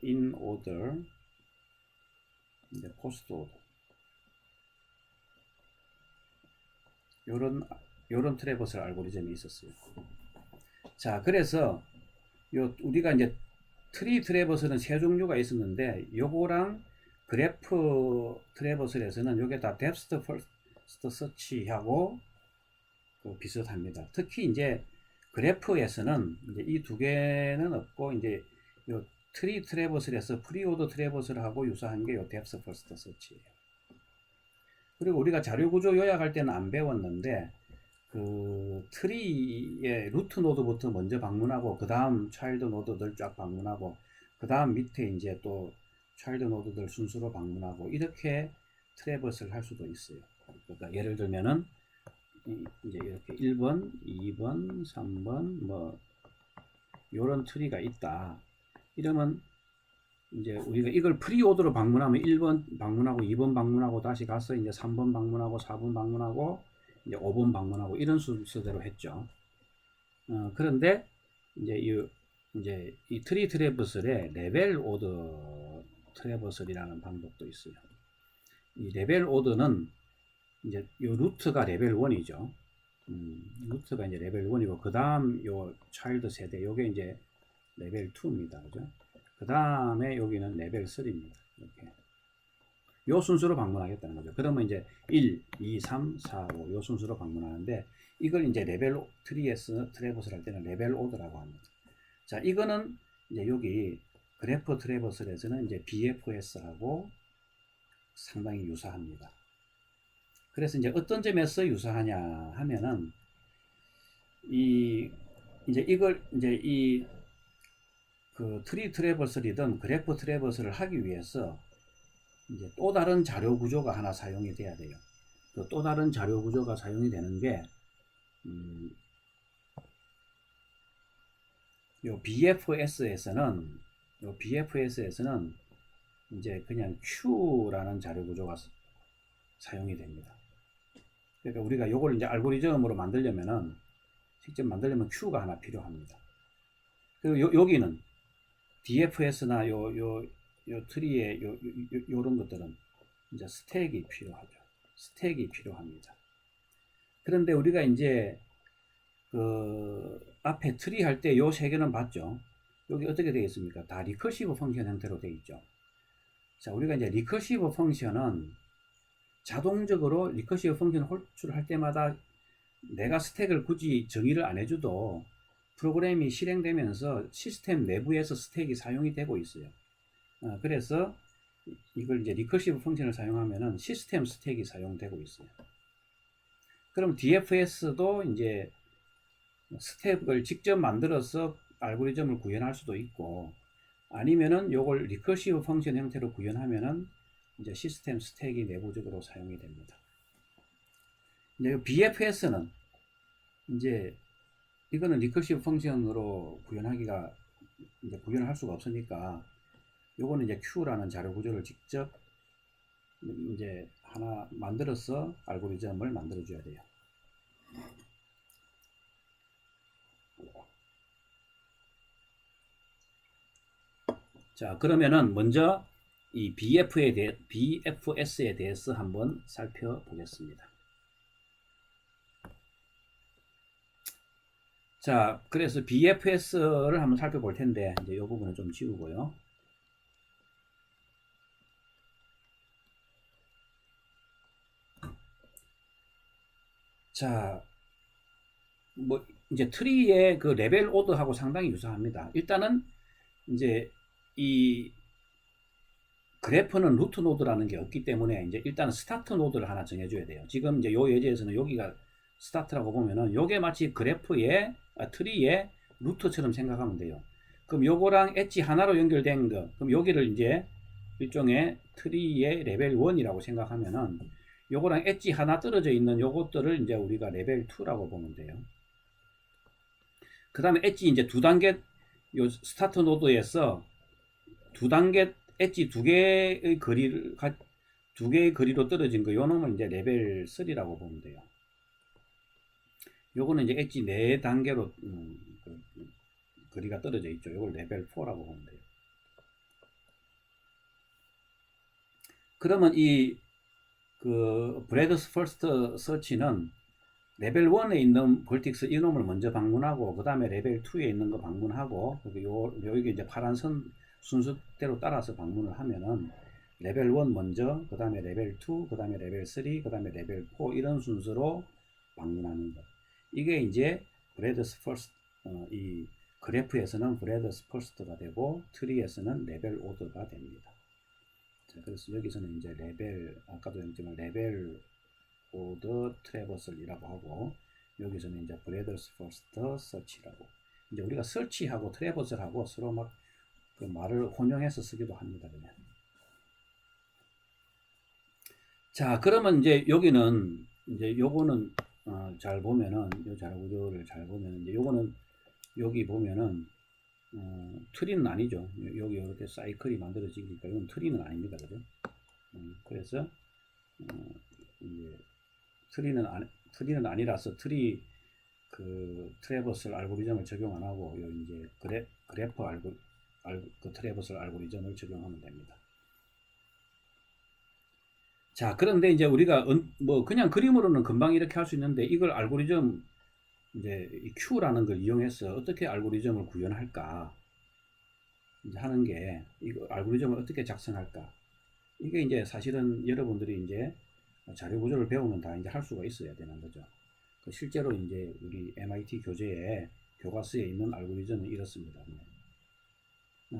Speaker 1: in order, 이제 post order, 요런 트래버설 알고리즘이 있었어요. 자, 그래서 우리가 이제 트리 트래버설은 세 종류가 있었는데, 요거랑 그래프 트래버설에서는 요게 다 뎁스 퍼스트 서치하고 비슷합니다. 특히 이제 그래프에서는 이제 이 두 개는 없고, 이제 요 트리 트래버설에서 프리오더 트래버설하고 유사한 게 요 뎁스 퍼스트 서치예요. 그리고 우리가 자료 구조 요약할 때는 안 배웠는데 그 트리의 루트 노드부터 먼저 방문하고 그 다음 차일드 노드들 쫙 방문하고 그 다음 밑에 이제 또 차일드 노드들 순서로 방문하고 이렇게 트래버스를 할 수도 있어요. 그러니까 예를 들면은 이제 이렇게 1번, 2번, 3번 뭐 요런 트리가 있다. 이러면 이제 우리가 이걸 프리오더로 방문하면 1번 방문하고 2번 방문하고 다시 가서 이제 3번 방문하고 4번 방문하고 이제 5번 방문하고 이런 순서대로 했죠. 그런데 이제 이 트리 트래버설에 레벨 오더 트래버설이라는 방법도 있어요. 이 레벨 오더는 이제 요 루트가 레벨 1이죠. 루트가 이제 레벨 1이고 그 다음 요 차일드 세대 요게 이제 레벨 2입니다. 그죠? 그 다음에 여기는 레벨 3입니다. 이렇게. 요 순서로 방문하겠다는 거죠. 그러면 이제 1, 2, 3, 4, 5 요 순서로 방문하는데 이걸 이제 레벨 트리에서 트래버스를 할 때는 레벨 오더라고 합니다. 자, 이거는 이제 여기 그래프 트래버스에서는 이제 BFS하고 상당히 유사합니다. 그래서 이제 어떤 점에서 유사하냐 하면은 이걸 이제 그 트리 트래버설이든 그래프 트래버설을 하기 위해서 이제 또 다른 자료 구조가 하나 사용이 돼야 돼요. 그 또 다른 자료 구조가 사용이 되는 게 요 BFS에서는 이제 그냥 Q라는 자료 구조가 사용이 됩니다. 그러니까 우리가 요걸 이제 알고리즘으로 만들려면은 직접 만들려면 Q가 하나 필요합니다. 그리고 여기는 DFS나 요 트리의 요런 것들은 이제 스택이 필요하죠. 스택이 필요합니다. 그런데 우리가 이제 그 앞에 트리 할 때 요 세 개는 봤죠. 여기 어떻게 되어 있습니까? 다 리커시브 펑션 형태로 되어 있죠. 자, 우리가 이제 리커시브 펑션은 자동적으로 리커시브 펑션 호출할 때마다 내가 스택을 굳이 정의를 안 해줘도 프로그램이 실행되면서 시스템 내부에서 스택이 사용이 되고 있어요. 그래서 이걸 이제 리커시브 펑션을 사용하면은 시스템 스택이 사용되고 있어요. 그럼 DFS도 이제 스택을 직접 만들어서 알고리즘을 구현할 수도 있고 아니면은 요걸 리커시브 펑션 형태로 구현하면은 이제 시스템 스택이 내부적으로 사용이 됩니다. 이제 BFS는 이제 이거는 리커시브 펑션으로 구현하기가 이제 구현을 할 수가 없으니까 요거는 이제 Q라는 자료 구조를 직접 이제 하나 만들어서 알고리즘을 만들어 줘야 돼요. 자, 그러면은 먼저 이 BFS에 대해서 한번 살펴보겠습니다. 자, 그래서 BFS를 한번 살펴볼 텐데 이제 이 부분은 좀 지우고요. 자, 뭐 이제 트리의 그 레벨 오더하고 상당히 유사합니다. 일단은 이제 이 그래프는 루트 노드라는 게 없기 때문에 이제 일단 스타트 노드를 하나 정해줘야 돼요. 지금 이제 요 예제에서는 여기가 스타트라고 보면은 요게 마치 그래프의 트리의 루트처럼 생각하면 돼요. 그럼 요거랑 엣지 하나로 연결된 거, 그럼 여기를 이제 일종의 트리의 레벨 1이라고 생각하면은 요거랑 엣지 하나 떨어져 있는 요것들을 이제 우리가 레벨 2라고 보면 돼요. 그 다음에 엣지 이제 두 단계 요 스타트 노드에서 두 단계 엣지 두 개의 거리로 떨어진 거, 요 놈을 이제 레벨 3라고 보면 돼요. 요거는 이제 엣지 4단계로 거리가 떨어져 있죠. 요걸 레벨 4라고 보면 돼요. 그러면 그 브레드스 퍼스트 서치는 레벨 1에 있는 벌틱스 이놈을 먼저 방문하고 그 다음에 레벨 2에 있는 거 방문하고 여기 이제 파란 선 순서대로 따라서 방문을 하면은 레벨 1 먼저, 그 다음에 레벨 2, 그 다음에 레벨 3, 그 다음에 레벨 4 이런 순서로 방문하는 것. 이게 이제 브레드스 퍼스트, 이 그래프에서는 브레드스 퍼스트가 되고 트리에서는 레벨 오더가 됩니다. 자, 그래서 여기서는 이제 레벨, 아까도 했지만 레벨 the traversal이라고 하고, 여기서는 이제 breadth first search라고. 이제 우리가 search하고 traversal하고 서로 막 그 말을 혼용해서 쓰기도 합니다. 그냥. 자, 그러면 이제 여기는 이제 요거는 잘 보면은 요 자료 구조를 잘 보면 이제 요거는 여기 보면은 트리는 아니죠. 여기 이렇게 사이클이 만들어지니까 이건 트리는 아닙니다. 그죠? 그래서 이제 트리는 아니라서 트리 그 트래버설 알고리즘을 적용 안 하고 요 이제 그래프 그 트래버설 알고리즘을 적용하면 됩니다. 자, 그런데 이제 우리가 뭐 그냥 그림으로는 금방 이렇게 할 수 있는데 이걸 알고리즘 이제 이 Q라는 걸 이용해서 어떻게 알고리즘을 구현할까 이제 하는 게 이거 알고리즘을 어떻게 작성할까 이게 이제 사실은 여러분들이 이제 자료 구조를 배우면 다 이제 할 수가 있어야 되는 거죠. 실제로 이제 우리 MIT 교재에 교과서에 있는 알고리즘은 이렇습니다.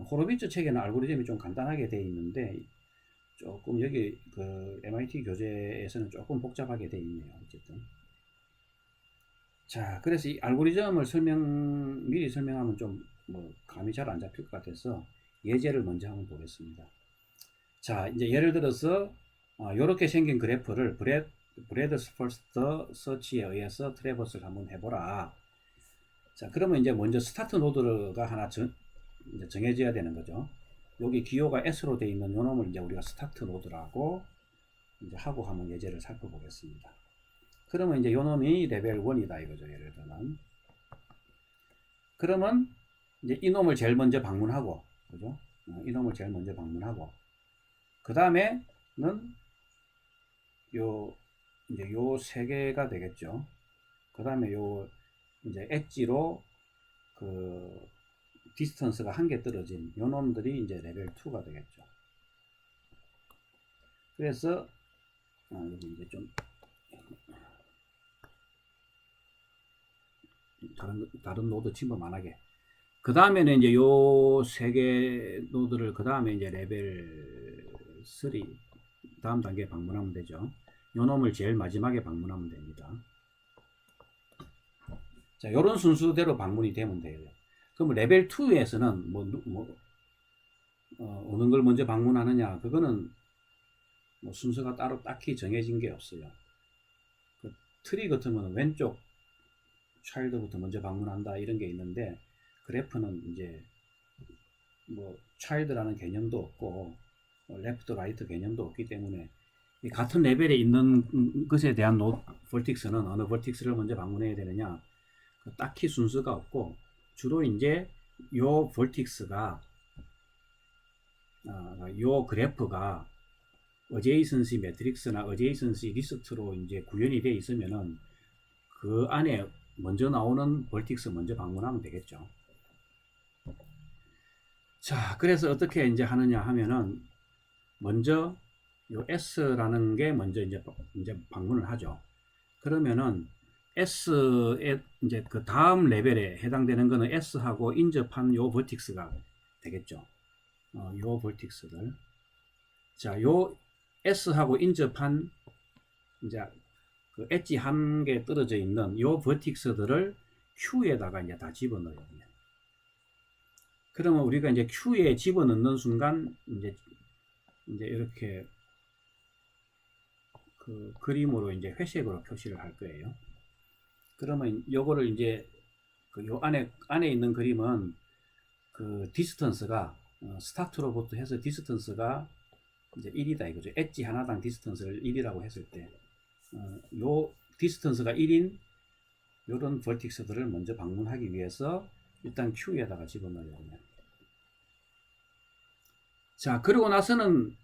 Speaker 1: 호로비츠 책에는 알고리즘이 좀 간단하게 되어 있는데 조금 여기 그 MIT 교재에서는 조금 복잡하게 되어 있네요. 어쨌든. 자, 그래서 이 알고리즘을 미리 설명하면 좀 뭐 감이 잘 안 잡힐 것 같아서 예제를 먼저 한번 보겠습니다. 자, 이제 예를 들어서 이렇게 생긴 그래프를 브레드스 퍼스트 서치에 의해서 트래버스를 한번 해보라. 자, 그러면 이제 먼저 스타트 노드가 하나 이제 정해져야 되는 거죠. 여기 기호가 S로 되어 있는 요 놈을 이제 우리가 스타트 노드라고 이제 하고 한번 예제를 살펴보겠습니다. 그러면 이제 요 놈이 레벨 1이다 이거죠. 예를 들면. 그러면 이제 이 놈을 제일 먼저 방문하고, 그죠? 이 놈을 제일 먼저 방문하고, 그 다음에는 이제 요 세 개가 되겠죠. 그 다음에 요 이제 엣지로 그 디스턴스가 한 개 떨어진 요 놈들이 이제 레벨 2가 되겠죠. 그래서 여기 이제 좀 다른 노드 침범 안 하게. 그 다음에는 이제 요 세 개 노드를 그 다음에 이제 레벨 3 다음 단계에 방문하면 되죠. 요 놈을 제일 마지막에 방문하면 됩니다. 자, 요런 순서대로 방문이 되면 돼요. 그럼 레벨 2에서는 어느 걸 먼저 방문하느냐, 그거는 뭐 순서가 따로 딱히 정해진 게 없어요. 그 트리 같으면 왼쪽 차일드부터 먼저 방문한다 이런 게 있는데, 그래프는 이제 뭐 차일드라는 개념도 없고 레프트 라이트 개념도 없기 때문에 이 같은 레벨에 있는 것에 대한 버틱스는 어느 버틱스를 먼저 방문해야 되느냐, 딱히 순서가 없고 주로 이제 요 버틱스가 요 그래프가 어제이선시 매트릭스나 어제이선시 리스트로 이제 구현이 되어 있으면은 그 안에 먼저 나오는 버틱스 먼저 방문하면 되겠죠. 자, 그래서 어떻게 이제 하느냐 하면은 먼저 요 S라는 게 먼저 이제 방문을 하죠. 그러면은 S에 이제 그 다음 레벨에 해당되는 거는 S하고 인접한 요 버틱스가 되겠죠. 요 버틱스들. 자, 요 S하고 인접한 이제 그 엣지 한 개 떨어져 있는 요 버틱스들을 Q에다가 이제 다 집어넣어요. 그러면 우리가 이제 Q에 집어넣는 순간 이제 이렇게 그 그림으로 이제 회색으로 표시를 할 거예요. 그러면 요거를 이제 그 요 안에 있는 그림은 그 디스턴스가 스타트로부터 해서 디스턴스가 이제 1이다 이거죠. 엣지 하나당 디스턴스를 1이라고 했을 때 요 디스턴스가 1인 요런 버틱스들을 먼저 방문하기 위해서 일단 Q에다가 집어넣어요. 자, 그러고 나서는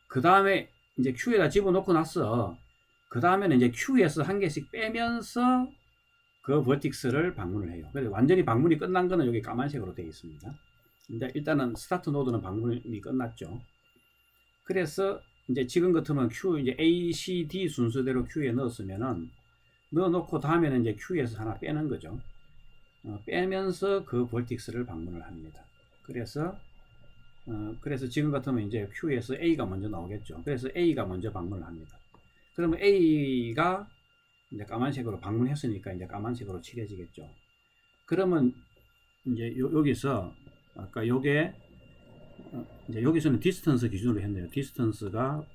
Speaker 1: 그 다음에 이제 Q에다 집어넣고 나서 그 다음에는 이제 Q에서 한 개씩 빼면서 그 버틱스를 방문을 해요. 그래서 완전히 방문이 끝난 거는 여기 까만색으로 되어 있습니다. 근데 일단은 스타트 노드는 방문이 끝났죠. 그래서 이제 지금 같으면 Q 이제 A, C, D 순서대로 Q에 넣었으면은 넣어놓고 다음에는 이제 Q에서 하나 빼는 거죠. 빼면서 그 버틱스를 방문을 합니다. 그래서 지금 같으면 이제 Q에서 A가 먼저 나오겠죠. 그래서 A가 먼저 방문을 합니다. 그러면 A가 이제 까만색으로 방문했으니까 이제 까만색으로 칠해지겠죠. 그러면 이제 여기서 아까 요게 이제 여기서는 디스턴스 기준으로 했네요. 디스턴스가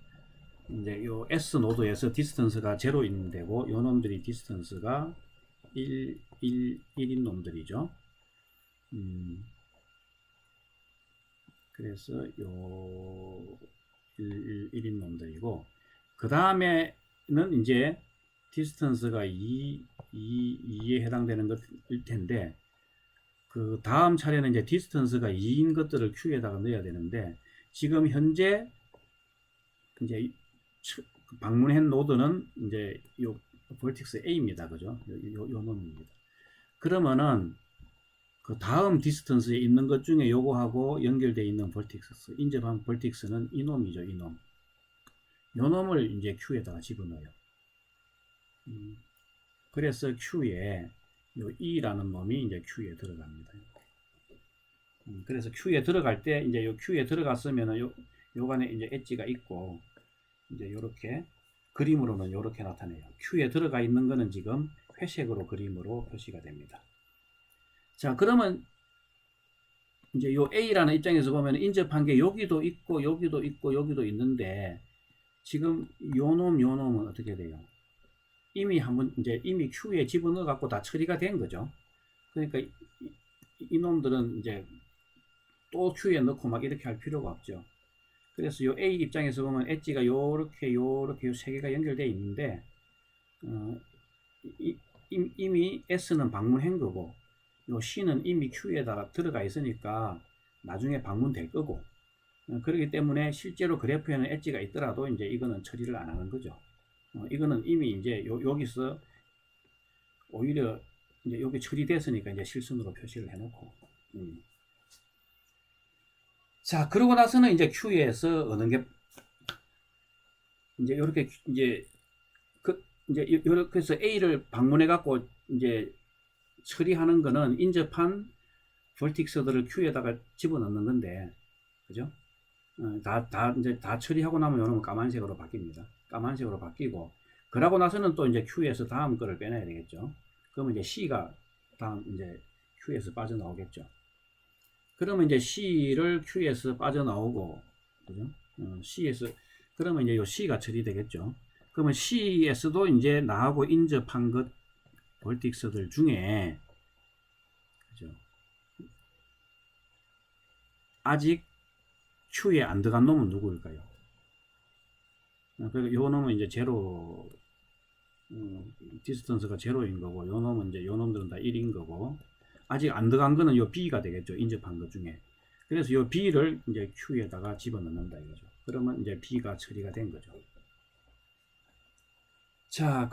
Speaker 1: 이제 요 S 노드에서 디스턴스가 0인 되고 요 놈들이 디스턴스가 1인 놈들이죠. 그래서 요 1인 놈들이고 그 다음에는 이제 디스턴스가 2에 해당되는 것일 텐데 그 다음 차례는 이제 디스턴스가 2인 것들을 Q에다가 넣어야 되는데 지금 현재 이제 방문한 노드는 이제 요 vertex A입니다. 그죠? 요 놈입니다. 그러면은 그 다음 디스턴스에 있는 것 중에 요거하고 연결되어 있는 vertex, 인접한 vertex는 이 놈이죠. 이 놈. 요 놈을 이제 Q에다가 집어넣어요. 그래서 Q에 요 E라는 놈이 이제 Q에 들어갑니다. 그래서 Q에 들어갈 때 이제 요 Q에 들어갔으면은 요간에 이제 엣지가 있고 이제 요렇게 그림으로는 요렇게 나타내요. Q에 들어가 있는 거는 지금 회색으로 그림으로 표시가 됩니다. 자, 그러면 이제 요 A라는 입장에서 보면 인접한 게 여기도 있고 여기도 있고 여기도 있는데 지금 요 놈은 어떻게 돼요? 이미 Q에 집어넣어 갖고 다 처리가 된 거죠. 그러니까 이 놈들은 이제 또 Q에 넣고 막 이렇게 할 필요가 없죠. 그래서 요 A 입장에서 보면 엣지가 요렇게 요 세 개가 연결되어 있는데 이미 S는 방문한 거고 요 C는 이미 Q에다가 들어가 있으니까 나중에 방문될 거고 그렇기 때문에 실제로 그래프에는 엣지가 있더라도 이제 이거는 처리를 안 하는 거죠. 이거는 이미 이제 여기서 오히려 이제 여기 처리됐으니까 이제 실선으로 표시를 해놓고. 자, 그러고 나서는 이제 Q에서 어느 게 이제 이렇게 이제 이렇게 해서 A를 방문해 갖고 이제 처리하는 거는 인접한 vertex들을 Q에다가 집어넣는 건데, 그죠? 이제 다 처리하고 나면 요놈은 까만색으로 바뀝니다. 까만색으로 바뀌고, 그러고 나서는 또 이제 Q에서 다음 거를 빼놔야 되겠죠. 그러면 이제 C가 다음 이제 Q에서 빠져나오겠죠. 그러면 이제 C를 Q에서 빠져나오고, 그죠? C에서, 그러면 이제 요 C가 처리되겠죠. 그러면 C에서도 이제 나하고 인접한 것, vertex들 중에, 그죠? 아직 Q에 안 들어간 놈은 누구일까요? 그러니까 요 놈은 이제 제로, 디스턴스가 제로인 거고, 요 놈은 이제 요 놈들은 다 1인 거고, 아직 안 들어간 거는 요 B가 되겠죠. 인접한 것 중에. 그래서 요 B를 이제 Q에다가 집어넣는다 이거죠. 그러면 이제 B가 처리가 된 거죠. 자,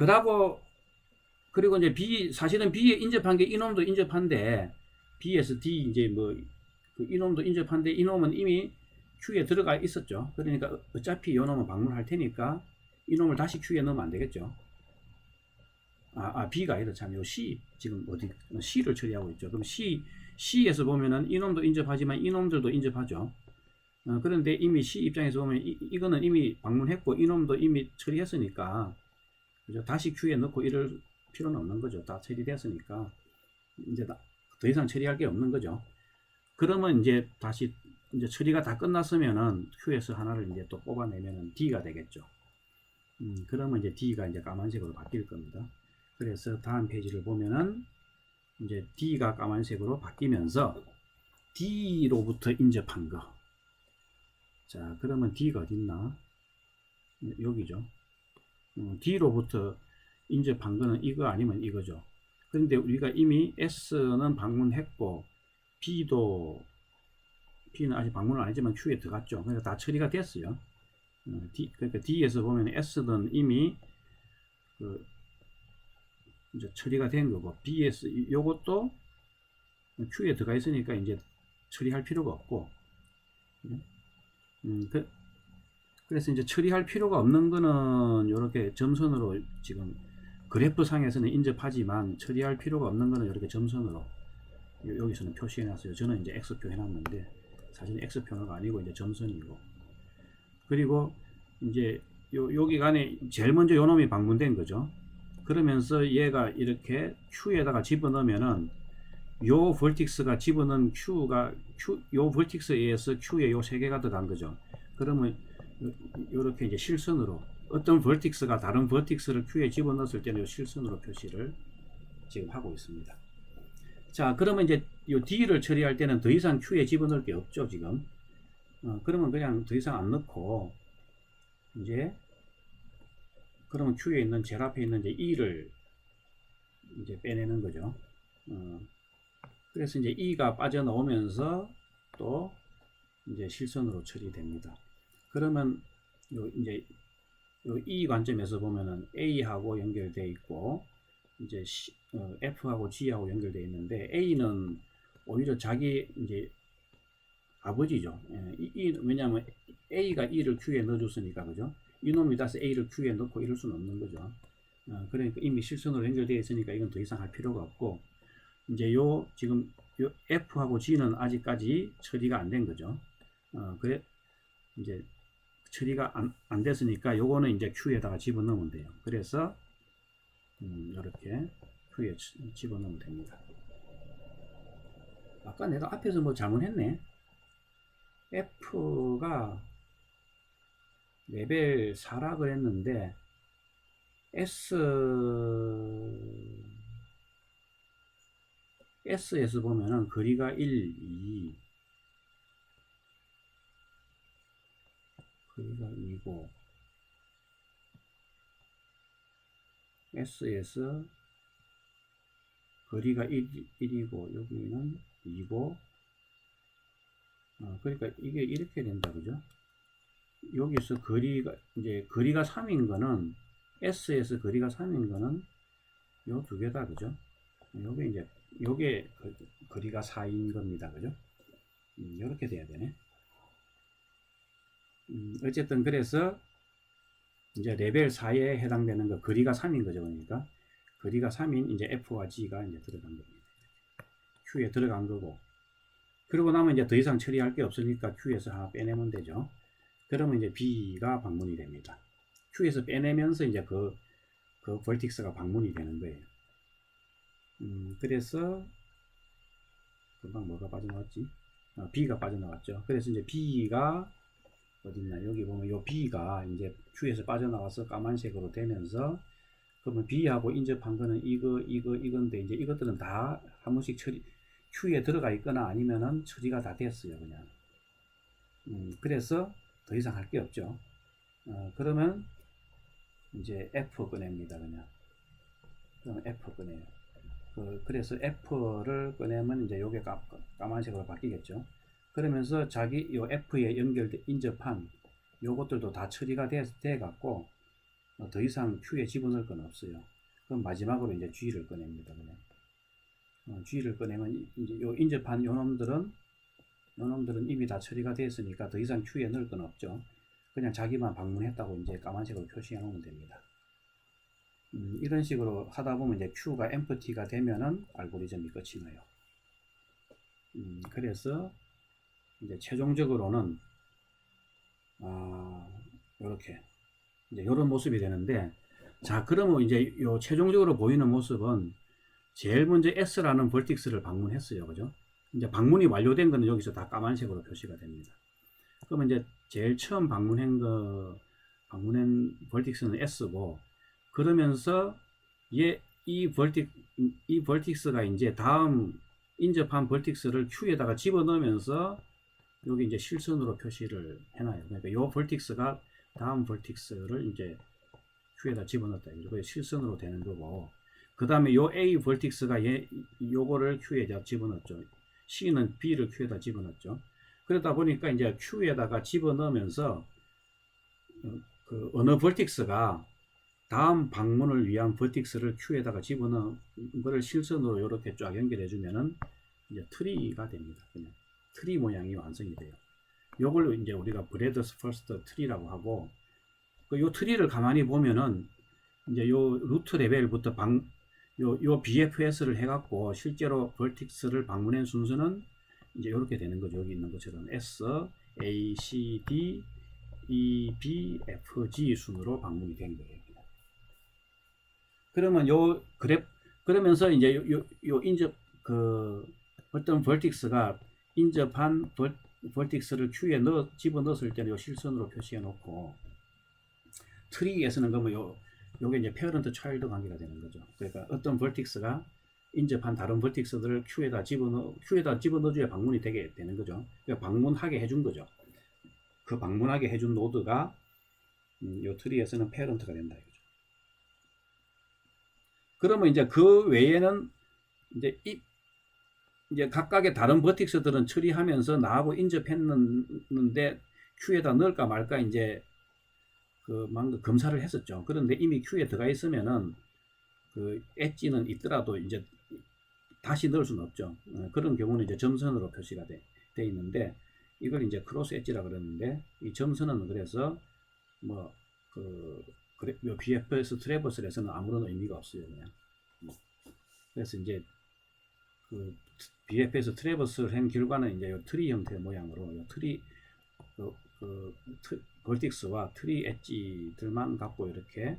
Speaker 1: 그리고 이제 사실은 B에 인접한 게 이놈도 인접한데, B에서 D 이제 이놈도 인접한데, 이놈은 이미 Q에 들어가 있었죠. 그러니까 어차피 이놈은 방문할 테니까, 이놈을 다시 Q에 넣으면 안 되겠죠. B가 아니라 참, 요 C, 지금 C를 처리하고 있죠. 그럼 C에서 보면은 이놈도 인접하지만 이놈들도 인접하죠. 그런데 이미 C 입장에서 보면 이거는 이미 방문했고 이놈도 이미 처리했으니까, 그죠? 다시 Q에 넣고 이럴 필요는 없는 거죠. 다 처리됐으니까. 이제 더 이상 처리할 게 없는 거죠. 그러면 이제 다시 이제 처리가 다 끝났으면은 Q에서 하나를 이제 또 뽑아내면은 D가 되겠죠. 그러면 이제 D가 이제 까만색으로 바뀔 겁니다. 그래서 다음 페이지를 보면은 이제 D가 까만색으로 바뀌면서 D로부터 인접한 거. 자, 그러면 D가 어디 있나? 여기죠. D로부터 인접한 거는 이거 아니면 이거죠. 그런데 우리가 이미 S는 방문했고 B는 아직 방문을 안 했지만 Q에 들어갔죠. 그러니까 다 처리가 됐어요. 그러니까 D에서 보면 S는 이미 이제 처리가 된 거고, B에서 요것도 Q에 들어가 있으니까 이제 처리할 필요가 없고, 그래서 이제 처리할 필요가 없는 거는 이렇게 점선으로 지금 그래프 상에서는 인접하지만 처리할 필요가 없는 거는 이렇게 점선으로 여기서는 표시해 놨어요. 저는 이제 X표 해놨는데 사실은 X표가 아니고 이제 점선이고, 그리고 이제 여기 안에 제일 먼저 요 놈이 방문된 거죠. 그러면서 얘가 이렇게 Q에다가 집어넣으면은 요 벌틱스가 집어넣은 요 벌틱스에 의해서 Q에 요 세 개가 들어간 거죠. 그러면 요렇게 이제 실선으로 어떤 벌틱스가 다른 벌틱스를 Q에 집어넣었을 때는 요 실선으로 표시를 지금 하고 있습니다. 자, 그러면 이제 요 D를 처리할 때는 더 이상 Q에 집어넣을 게 없죠, 지금. 그러면 그냥 더 이상 안 넣고, 이제, 그러면 Q에 있는, 제일 앞에 있는 이제 E를 이제 빼내는 거죠. 그래서 이제 E가 빠져나오면서 또 이제 실선으로 처리됩니다. 그러면 이제 요 E 관점에서 보면은 A하고 연결되어 있고, 이제 F하고 G하고 연결되어 있는데, A는 오히려 자기 이제 아버지죠. 왜냐하면 A가 E를 Q에 넣어줬으니까, 그죠? 이놈이 다시 A를 Q에 넣고 이럴 수는 없는 거죠. 그러니까 이미 실선으로 연결되어 있으니까 이건 더 이상 할 필요가 없고, 이제 지금 요 F하고 G는 아직까지 처리가 안 된 거죠. 그래, 이제 처리가 안 됐으니까 요거는 이제 Q에다가 집어넣으면 돼요. 그래서, 이렇게 Q에 집어넣으면 됩니다. 아까 내가 앞에서 뭐 잘못했네. F가 레벨 4라 그랬는데 S에서 보면은 거리가 1, 2 거리가 2고 S에서 거리가 1이고 여기는 2고 그러니까 이게 이렇게 된다, 그죠? 여기서 거리가 3인 거는 S에서 거리가 3인 거는 요 두 개다, 그죠? 요게 거리가 4인 겁니다, 그죠? 이렇게 돼야 되네. 어쨌든 그래서 이제 레벨 4에 해당되는 거 거리가 3인 거죠, 그러니까 거리가 3인 이제 F와 G가 이제 들어간 겁니다. Q에 들어간 거고. 그러고 나면 이제 더 이상 처리할 게 없으니까 Q에서 하나 빼내면 되죠. 그러면 이제 B가 방문이 됩니다. Q에서 빼내면서 이제 그 벌틱스가 방문이 되는 거예요. 그래서 금방 뭐가 빠져나왔지? B가 빠져나왔죠. 그래서 이제 B가 어딨나? 여기 보면 요 B가 이제 Q에서 빠져나와서 까만색으로 되면서 그러면 B하고 인접한 거는 이건데 이제 이것들은 다 한 번씩 Q에 들어가 있거나 아니면은 처리가 다 됐어요, 그냥. 그래서 더 이상 할 게 없죠. 그러면 이제 F 꺼냅니다, 그냥. 그러면 F 꺼내요. 그래서 F를 꺼내면 이제 요게 까만색으로 바뀌겠죠. 그러면서 요 F에 인접한 요것들도 다 처리가 돼 갖고 더 이상 Q에 집어넣을 건 없어요. 그럼 마지막으로 이제 G를 꺼냅니다, 그냥. G를 꺼내면 이제 요 인접한 요놈들은 이미 다 처리가 됐으니까 더 이상 Q에 넣을 건 없죠. 그냥 자기만 방문했다고 이제 까만색으로 표시해 놓으면 됩니다. 이런 식으로 하다 보면 이제 Q가 empty가 되면은 알고리즘이 끝이 나요. 그래서 이제 최종적으로는 이렇게 이제 이런 모습이 되는데, 자, 그러면 이제 요 최종적으로 보이는 모습은 제일 먼저 S라는 벌틱스를 방문했어요, 그죠? 이제 방문이 완료된 거는 여기서 다 까만색으로 표시가 됩니다. 그러면 이제 제일 처음 방문한 벌틱스는 S고, 그러면서 이 벌틱스가 이제 다음 인접한 벌틱스를 Q에다가 집어넣으면서 여기 이제 실선으로 표시를 해놔요. 그러니까 요 벌틱스가 다음 벌틱스를 이제 Q에다 집어넣었다. 이거 실선으로 되는 거고, 그 다음에 요 A 벌틱스가 요거를 Q에다 집어넣었죠. C는 B를 Q에다 집어넣었죠. 그러다 보니까 이제 Q에다가 집어넣으면서 그 어느 벌틱스가 다음 방문을 위한 벌틱스를 Q에다가 집어넣은 거를 실선으로 이렇게 쫙 연결해 주면은 이제 트리가 됩니다. 그냥 트리 모양이 완성이 돼요. 요걸 이제 우리가 브레드스 퍼스트 트리라고 하고, 요 트리를 가만히 보면은 이제 요 루트 레벨부터 요 BFS를 해갖고 실제로 벌틱스를 방문한 순서는 이제 이렇게 되는 거죠. 여기 있는 것처럼 S, A, C, D, E, B, F, G 순으로 방문이 된 거예요. 그러면 요 그래프 그러면서 이제 요 인접 어떤 벌틱스가 인접한 벌틱스를 Q에 집어 넣었을 때는 요 실선으로 표시해 놓고 트리에서는 그러면 요게 이제 페어런트 차일드 관계가 되는 거죠. 그러니까 어떤 벌틱스가 인접한 다른 벌틱스들을 Q에다 집어넣어줘야 방문이 되게 되는 거죠. 그러니까 방문하게 해준 거죠. 그 방문하게 해준 노드가 요 트리에서는 페어런트가 된다 이거죠. 그러면 이제 그 외에는 이제 각각의 다른 버틱스들은 처리하면서 나하고 인접했는데 Q에다 넣을까 말까 이제 검사를 했었죠. 그런데 이미 Q에 들어가 있으면은 그 엣지는 있더라도 이제 다시 넣을 수는 없죠. 그런 경우는 이제 점선으로 표시가 돼 있는데 이걸 이제 크로스 엣지라 그러는데 이 점선은 그래서 BFS 트래버슬에서는 아무런 의미가 없어요. 그냥. 그래서 이제 그 BFS 트래버스를 한 결과는 이제 요 트리 형태의 모양으로 요 트리 벌틱스와 트리 엣지들만 갖고 이렇게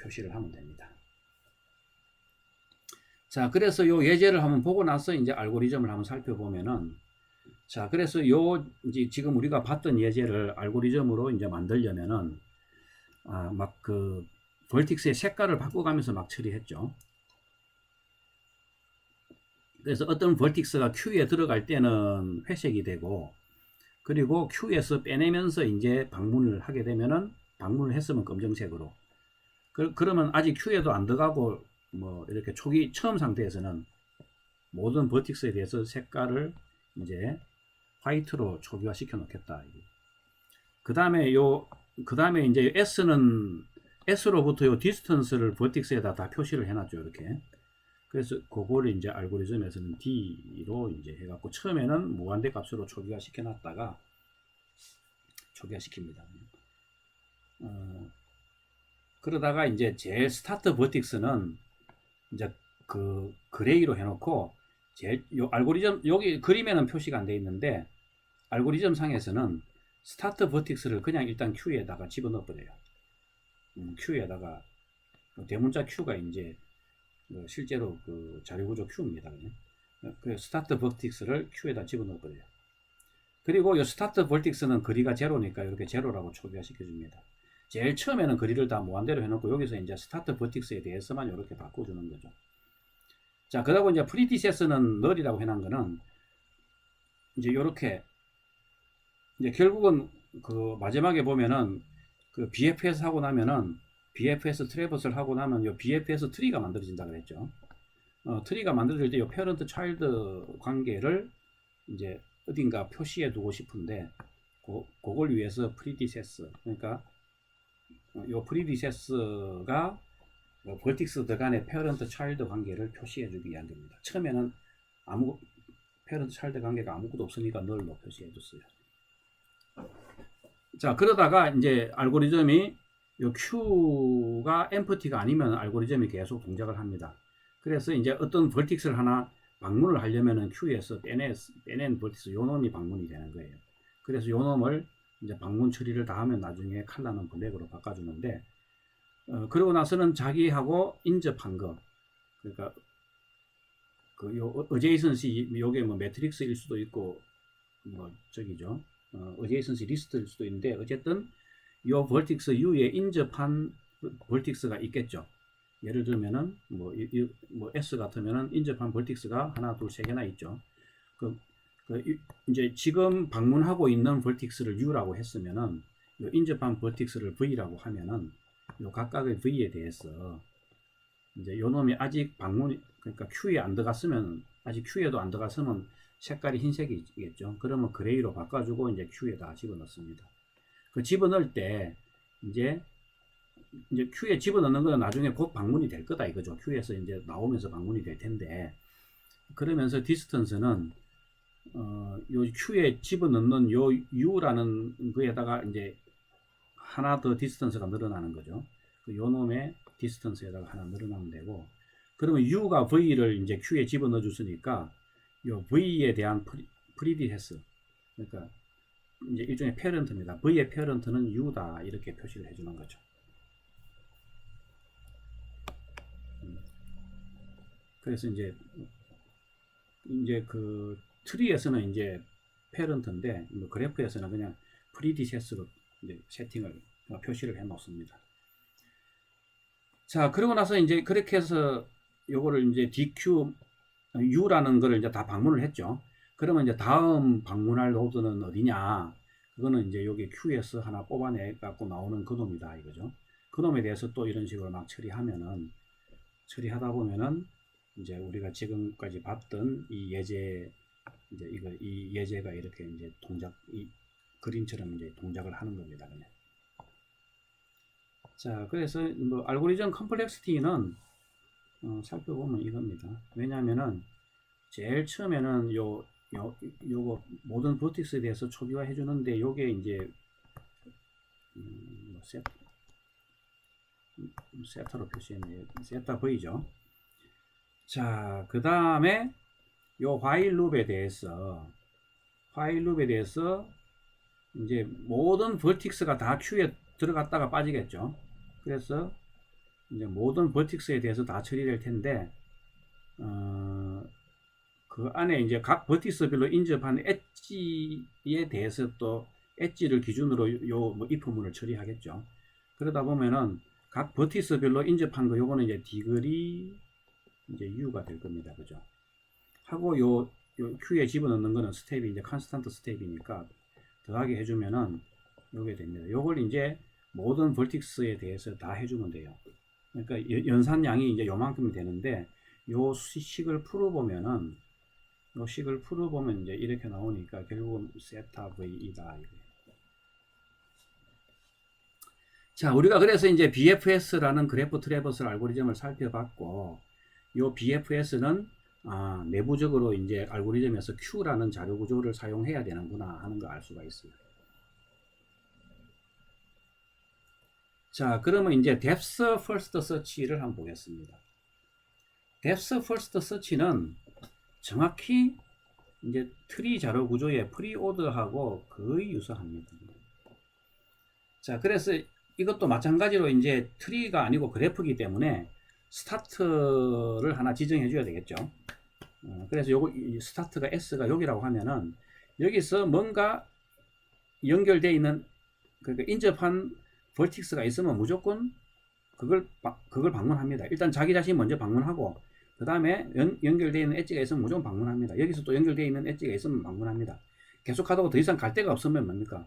Speaker 1: 표시를 하면 됩니다. 자, 그래서 요 예제를 한번 보고 나서 이제 알고리즘을 한번 살펴보면은 자, 그래서 이제 지금 우리가 봤던 예제를 알고리즘으로 이제 만들려면은 막 벌틱스의 색깔을 바꿔가면서 막 처리했죠. 그래서 어떤 벌틱스가 Q에 들어갈 때는 회색이 되고 그리고 Q에서 빼내면서 이제 방문을 하게 되면은 방문을 했으면 검정색으로 그러면 아직 Q에도 안 들어가고 이렇게 처음 상태에서는 모든 벌틱스에 대해서 색깔을 이제 화이트로 초기화 시켜 놓겠다. 그 다음에 이제 S로부터 요 디스턴스를 벌틱스에다 다 표시를 해놨죠. 이렇게. 그래서 그거를 이제 알고리즘에서는 D로 이제 해갖고 처음에는 무한대 값으로 초기화 시켜놨다가 초기화시킵니다. 그러다가 이제 제일 스타트 버틱스는 이제 그레이로 해놓고 요 알고리즘 여기 그림에는 표시가 안 돼 있는데 알고리즘 상에서는 스타트 버틱스를 그냥 일단 Q에다가 집어넣어 버려요. Q에다가 대문자 Q가 이제 실제로 자료구조 Q입니다. 그 스타트 버틱스를 Q에다 집어넣어 버려요. 그리고 이 스타트 버틱스는 거리가 제로니까 이렇게 제로라고 초기화 시켜줍니다. 제일 처음에는 거리를 다 무한대로 해놓고 여기서 이제 스타트 버틱스에 대해서만 이렇게 바꿔주는 거죠. 자, 그러고 이제 프리디세스는 널이라고 해놓은 거는 이제 이렇게 이제 결국은 마지막에 보면은 BFS 하고 나면은 BFS 트래버스를 하고 나면 요 BFS 트리가 만들어진다 그랬죠. 트리가 만들어질 때 요 페어런트 차일드 관계를 이제 어딘가 표시해 두고 싶은데 그걸 위해서 프리디세스 그러니까 요 프리디세스가 벌틱스들 간의 페어런트 차일드 관계를 표시해 주기 위한 겁니다. 처음에는 페어런트 차일드 관계가 아무것도 없으니까 널로 표시해 줬어요. 자, 그러다가 이제 알고리즘이 요 Q가 empty가 아니면 알고리즘이 계속 동작을 합니다. 그래서 이제 어떤 벌틱스를 하나 방문을 하려면은 Q에서 빼낸 벌틱스 요 놈이 방문이 되는 거예요. 그래서 요 놈을 이제 방문 처리를 다 하면 나중에 컬러는 블랙으로 바꿔주는데 그러고 나서는 자기하고 인접한 거 그러니까 요 어제이선시 요게 매트릭스일 수도 있고 저기죠 어제이선시 리스트일 수도 있는데 어쨌든 요 벌틱스 U에 인접한 벌틱스가 있겠죠. 예를 들면은 S 같으면은 인접한 벌틱스가 하나 둘 세 개나 있죠. 이제 지금 방문하고 있는 벌틱스를 U라고 했으면은 요 인접한 벌틱스를 V라고 하면은 요 각각의 V에 대해서 이제 요 놈이 아직 그러니까 Q에 안 들어갔으면 아직 Q에도 안 들어갔으면 색깔이 흰색이겠죠. 그러면 그레이로 바꿔주고 이제 Q에다 집어넣습니다. 그 집어넣을 때 이제 Q에 집어넣는 건 나중에 곧 방문이 될 거다 이거죠. Q에서 이제 나오면서 방문이 될 텐데 그러면서 디스턴스는 요 Q에 집어넣는 요 U라는 거에다가 이제 하나 더 디스턴스가 늘어나는 거죠. 요 놈의 디스턴스에다가 하나 늘어나면 되고 그러면 U가 V를 이제 Q에 집어넣어 줬으니까 요 V에 대한 프리디세스 그러니까 이제 일종의 페런트입니다. V의 페런트는 U다 이렇게 표시를 해주는 거죠. 그래서 이제 그 트리에서는 이제 페런트인데 뭐 그래프에서는 그냥 프리디세스로 이제 세팅을 표시를 해 놓습니다. 자, 그러고 나서 이제 그렇게 해서 요거를 이제 DQ U라는 거를 이제 다 방문을 했죠. 그러면 이제 다음 방문할 노드는 어디냐? 그거는 이제 여기 QS 하나 뽑아내 갖고 나오는 그놈이다 이거죠. 그놈에 대해서 또 이런 식으로 막 처리하다 보면은 이제 우리가 지금까지 봤던 이 예제 이제 이 예제가 이렇게 이제 이 그림처럼 이제 동작을 하는 겁니다. 그냥. 자, 그래서 뭐 알고리즘 컴플렉시티는 살펴보면 이겁니다. 왜냐하면은 제일 처음에는 요거 모든 버틱스에 대해서 초기화해 주는데 요게 이제 세타로 표시했네요. 세타 V죠. 자, 그 다음에 요 while loop에 대해서 이제 모든 버틱스가 다 Q에 들어갔다가 빠지겠죠. 그래서 이제 모든 버틱스에 대해서 다 처리될 텐데 그 안에 이제 각 버틱스별로 인접한 엣지에 대해서 또 엣지를 기준으로 요 뭐 if문을 처리하겠죠. 그러다 보면은 각 버틱스별로 인접한 거 요거는 이제 디그리 이제 U가 될 겁니다. 그죠? 하고 요 Q에 집어넣는 거는 스텝이 이제 컨스탄트 스텝이니까 더하게 해주면은 요게 됩니다. 요걸 이제 모든 버틱스에 대해서 다 해주면 돼요. 그러니까 연산량이 이제 요만큼이 되는데 요 식을 풀어보면은 이제 이렇게 나오니까 결국은 세타 V이다. 자, 우리가 그래서 이제 BFS라는 그래프 트래버설 알고리즘을 살펴봤고, 요 BFS는 내부적으로 이제 알고리즘에서 Q라는 자료 구조를 사용해야 되는구나 하는 걸 알 수가 있어요. 자, 그러면 이제 Depth First Search를 한번 보겠습니다. Depth First Search는 정확히 이제 트리 자료 구조의 프리오더하고 거의 유사합니다. 자, 그래서 이것도 마찬가지로 이제 트리가 아니고 그래프이기 때문에 스타트를 하나 지정해 줘야 되겠죠. 그래서 요거 스타트가 S가 여기라고 하면은 여기서 뭔가 연결되어 있는 그러니까 인접한 벌틱스가 있으면 무조건 그걸 방문합니다. 일단 자기 자신 먼저 방문하고 그 다음에 연결되어 있는 엣지가 있으면 무조건 방문합니다. 여기서 또 연결되어 있는 엣지가 있으면 방문합니다. 계속 하다가 더 이상 갈 데가 없으면 뭡니까?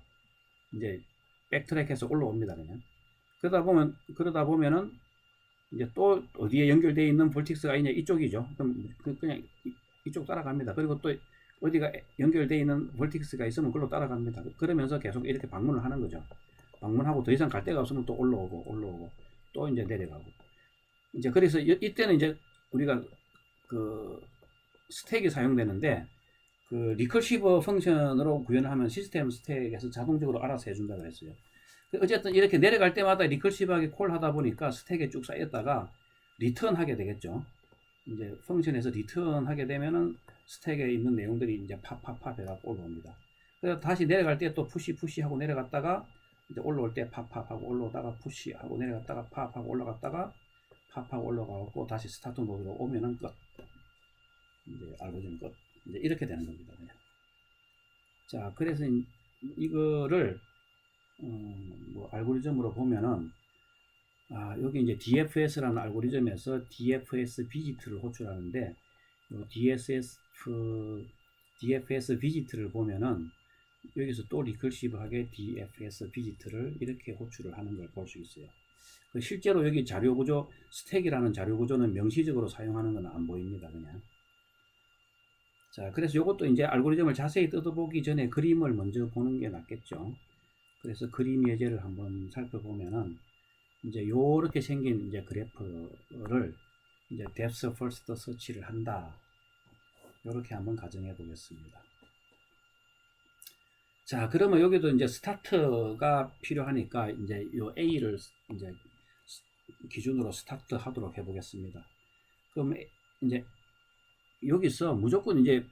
Speaker 1: 이제 백트랙해서 올라옵니다. 그냥. 그러다 보면은 이제 또 어디에 연결되어 있는 볼틱스가 있냐 이쪽이죠. 그럼 그냥 이쪽 따라갑니다. 그리고 또 어디가 연결되어 있는 볼틱스가 있으면 그걸로 따라갑니다. 그러면서 계속 이렇게 방문을 하는 거죠. 방문하고 더 이상 갈 데가 없으면 또 올라오고 또 이제 내려가고. 이제 그래서 이때는 이제 우리가 그 스택이 사용되는데 그 리커시브 펑션으로 구현을 하면 시스템 스택에서 자동적으로 알아서 해준다고 했어요. 어쨌든 이렇게 내려갈 때마다 리커시브하게 콜하다 보니까 스택에 쭉 쌓였다가 리턴하게 되겠죠. 이제 펑션에서 리턴하게 되면은 스택에 있는 내용들이 이제 팝 해갖고 올라옵니다. 그래서 다시 내려갈 때 또 푸시하고 내려갔다가 이제 올라올 때 팝하고 올라오다가 푸시하고 내려갔다가 팝하고 올라갔다가 팝하고 올라가고 다시 스타트 모드로 오면은 끝. 이제 알고리즘 끝. 이제 이렇게 되는 겁니다. 그냥. 자, 그래서 이거를 뭐 알고리즘으로 보면은 여기 이제 DFS라는 알고리즘에서 DFS 비지트를 호출하는데 DFS 비지트를 보면은 여기서 또 리커시브하게 DFS 비지트를 이렇게 호출을 하는 걸 볼 수 있어요. 실제로 여기 자료 구조 스택이라는 자료 구조는 명시적으로 사용하는 건 안 보입니다. 그냥. 자, 그래서 이것도 이제 알고리즘을 자세히 뜯어보기 전에 그림을 먼저 보는 게 낫겠죠. 그래서 그림 예제를 한번 살펴보면은 이제 요렇게 생긴 이제 그래프를 이제 depth first search를 한다. 요렇게 한번 가정해 보겠습니다. 자, 그러면 여기도 이제 스타트가 필요하니까 이제 요 A를 이제 기준으로 스타트 하도록 해 보겠습니다. 그럼 이제 여기서 무조건 이제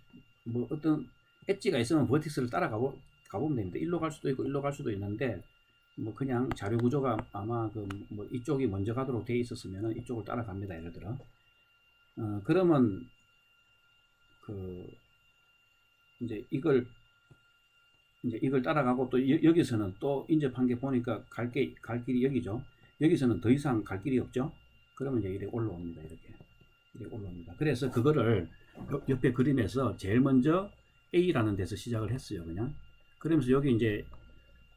Speaker 1: 뭐 어떤 엣지가 있으면 버티스를 따라가고 가보면 됩니다. 일로 갈 수도 있고 일로 갈 수도 있는데 뭐 그냥 자료 구조가 아마 그 뭐 이쪽이 먼저 가도록 돼 있었으면 이쪽을 따라갑니다. 예를 들어 그러면 그 이제 이걸 따라가고 또 여기서는 또 인접한 게 보니까 갈 길이 여기죠. 여기서는 더 이상 갈 길이 없죠. 그러면 이제 이렇게 올라옵니다. 이렇게 올라옵니다. 그래서 그거를 옆에 그림에서 제일 먼저 A라는 데서 시작을 했어요. 그냥 그러면서 여기 이제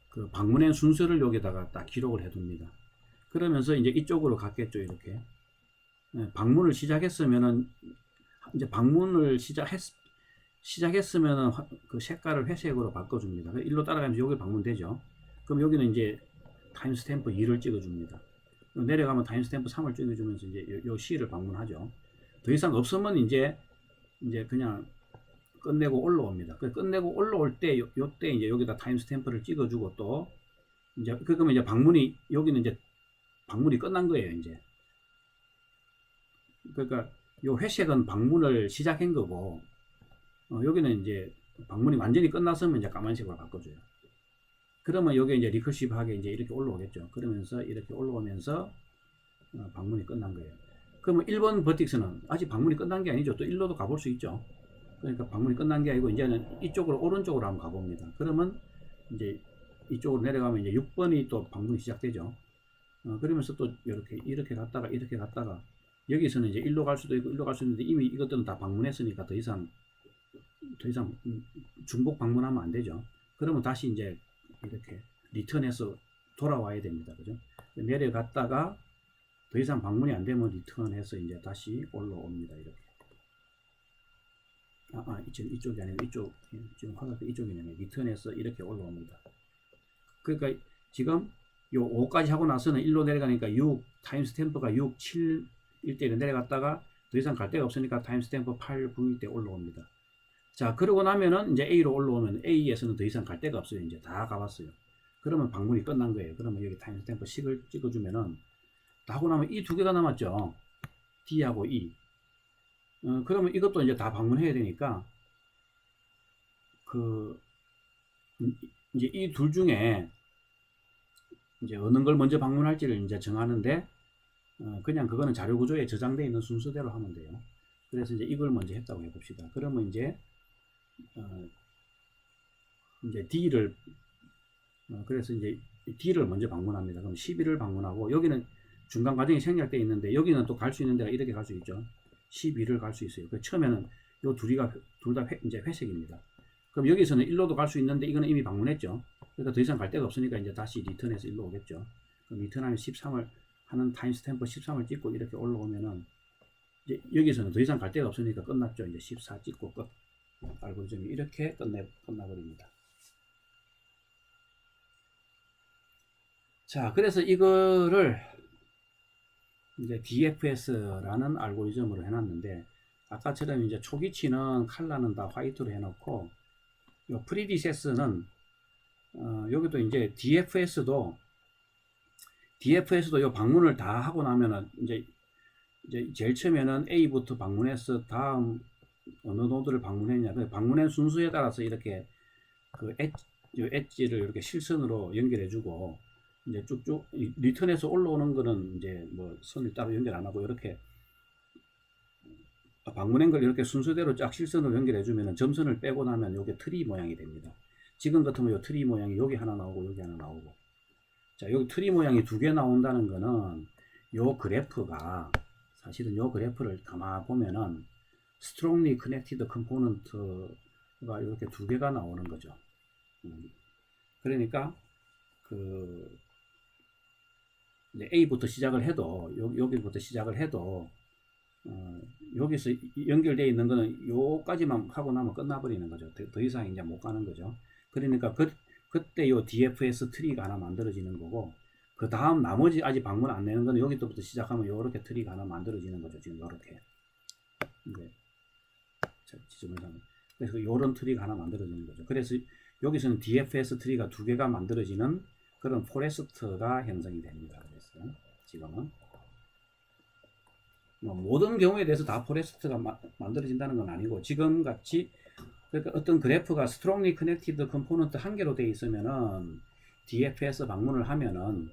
Speaker 1: 그 방문의 순서를 여기다가 딱 기록을 해둡니다. 그러면서 이제 이쪽으로 갔겠죠. 이렇게 방문을 시작했으면은 이제 방문을 시작했으면은 그 색깔을 회색으로 바꿔줍니다. 일로 따라가면서 여기 방문되죠. 그럼 여기는 이제 타임스탬프 2를 찍어줍니다. 내려가면 타임스탬프 3을 찍어주면서 이제 요 C를 방문하죠. 더 이상 없으면 이제 그냥 끝내고 올라옵니다. 끝내고 올라올 때 요때 이제 여기다 타임스탬프를 찍어주고 또 이제 그러면 이제 방문이 여기는 이제 방문이 끝난 거예요. 이제 그러니까 요 회색은 방문을 시작한 거고 여기는 이제 방문이 완전히 끝났으면 이제 까만색으로 바꿔줘요. 그러면 여기 이제 리커시브하게 이제 이렇게 올라오겠죠. 그러면서 이렇게 올라오면서 방문이 끝난 거예요. 그러면 1번 버틱스는 아직 방문이 끝난 게 아니죠. 또 1로도 가볼 수 있죠. 그러니까 방문이 끝난 게 아니고 이제는 이쪽으로 오른쪽으로 한번 가봅니다. 그러면 이제 이쪽으로 내려가면 이제 6번이 또 방문이 시작되죠. 그러면서 또 이렇게 갔다가 여기서는 이제 1로 갈 수도 있고 1로 갈 수 있는데 이미 이것들은 다 방문했으니까 더 이상 중복 방문하면 안 되죠. 그러면 다시 이제 이렇게 리턴해서 돌아와야 됩니다. 그죠? 내려갔다가 더 이상 방문이 안 되면 리턴해서 이제 다시 올라옵니다. 이렇게. 이쪽이 아니고 지금 화살표 이쪽이네요. 리턴해서 이렇게 올라옵니다. 그러니까 지금 요 5까지 하고 나서는 1로 내려가니까 6 타임스탬프가 6, 7 1대로 내려갔다가 더 이상 갈 데가 없으니까 타임스탬프 8, 9일 때 올라옵니다. 자, 그러고 나면은 이제 A로 올라오면 A에서는 더 이상 갈 데가 없어요. 이제 다 가봤어요. 그러면 방문이 끝난 거예요. 그러면 여기 타임스탬프 10을 찍어주면은 다 하고 나면 이 두 개가 남았죠. D하고 E. 그러면 이것도 이제 다 방문해야 되니까 이제 이 둘 중에 이제 어느 걸 먼저 방문할지를 이제 정하는데 그냥 그거는 자료 구조에 저장되어 있는 순서대로 하면 돼요. 그래서 이제 이걸 먼저 했다고 해봅시다. 그러면 이제 D를 그래서 이제 D를 먼저 방문합니다. 그럼 11을 방문하고 여기는 중간 과정이 생략되어 있는데 여기는 또 갈 수 있는 데가 이렇게 갈 수 있죠. 12를 갈 수 있어요. 처음에는 요 둘 다 이제 회색입니다. 그럼 여기서는 1로도 갈 수 있는데 이거는 이미 방문했죠. 그러니까 더 이상 갈 데가 없으니까 이제 다시 리턴해서 1로 오겠죠. 그럼 리턴하면 13을 하는 타임스탬프 13을 찍고 이렇게 올라오면은 이제 여기서는 더 이상 갈 데가 없으니까 끝났죠. 이제 14 찍고 끝. 알고리즘이 이렇게 끝나버립니다. 자, 그래서 이거를 이제 DFS라는 알고리즘으로 해놨는데 아까처럼 이제 초기치는 컬러는 다 화이트로 해놓고 요 프리디세스는 여기도 이제 DFS도 요 방문을 다 하고 나면은 이제 제일 처음에는 A부터 방문해서 다음 어느 노드를 방문했냐 그 방문한 순서에 따라서 이렇게 그 엣지를 이렇게 실선으로 연결해주고 이제 쭉쭉 리턴해서 올라오는 거는 이제 뭐 선을 따로 연결 안 하고 이렇게 방문한 걸 이렇게 순서대로 쫙 실선으로 연결해주면 점선을 빼고 나면 이게 트리 모양이 됩니다. 지금 같으면 이 트리 모양이 여기 하나 나오고 여기 하나 나오고 자 여기 트리 모양이 두 개 나온다는 거는 요 그래프가 사실은 요 그래프를 가만 보면은 strongly connected component가 이렇게 두 개가 나오는 거죠. 그러니까 이제 A부터 시작을 해도 여기부터 시작을 해도 여기서 연결되어 있는 거는 요까지만 하고 나면 끝나버리는 거죠. 더 이상 이제 못 가는 거죠. 그러니까 그때 요 DFS 트리가 하나 만들어지는 거고 그 다음 나머지 아직 방문 안 내는 거는 여기부터 시작하면 요렇게 트리가 하나 만들어지는 거죠. 지금 요렇게 이제 그래서 요런 트리가 하나 만들어지는 거죠. 그래서 여기서는 DFS 트리가 두 개가 만들어지는 그런 포레스트가 형성이 됩니다. 그래서 지금은 모든 경우에 대해서 다 포레스트가 만들어진다는 건 아니고 지금 같이 그러니까 어떤 그래프가 strongly connected component 한 개로 되어 있으면은 DFS 방문을 하면은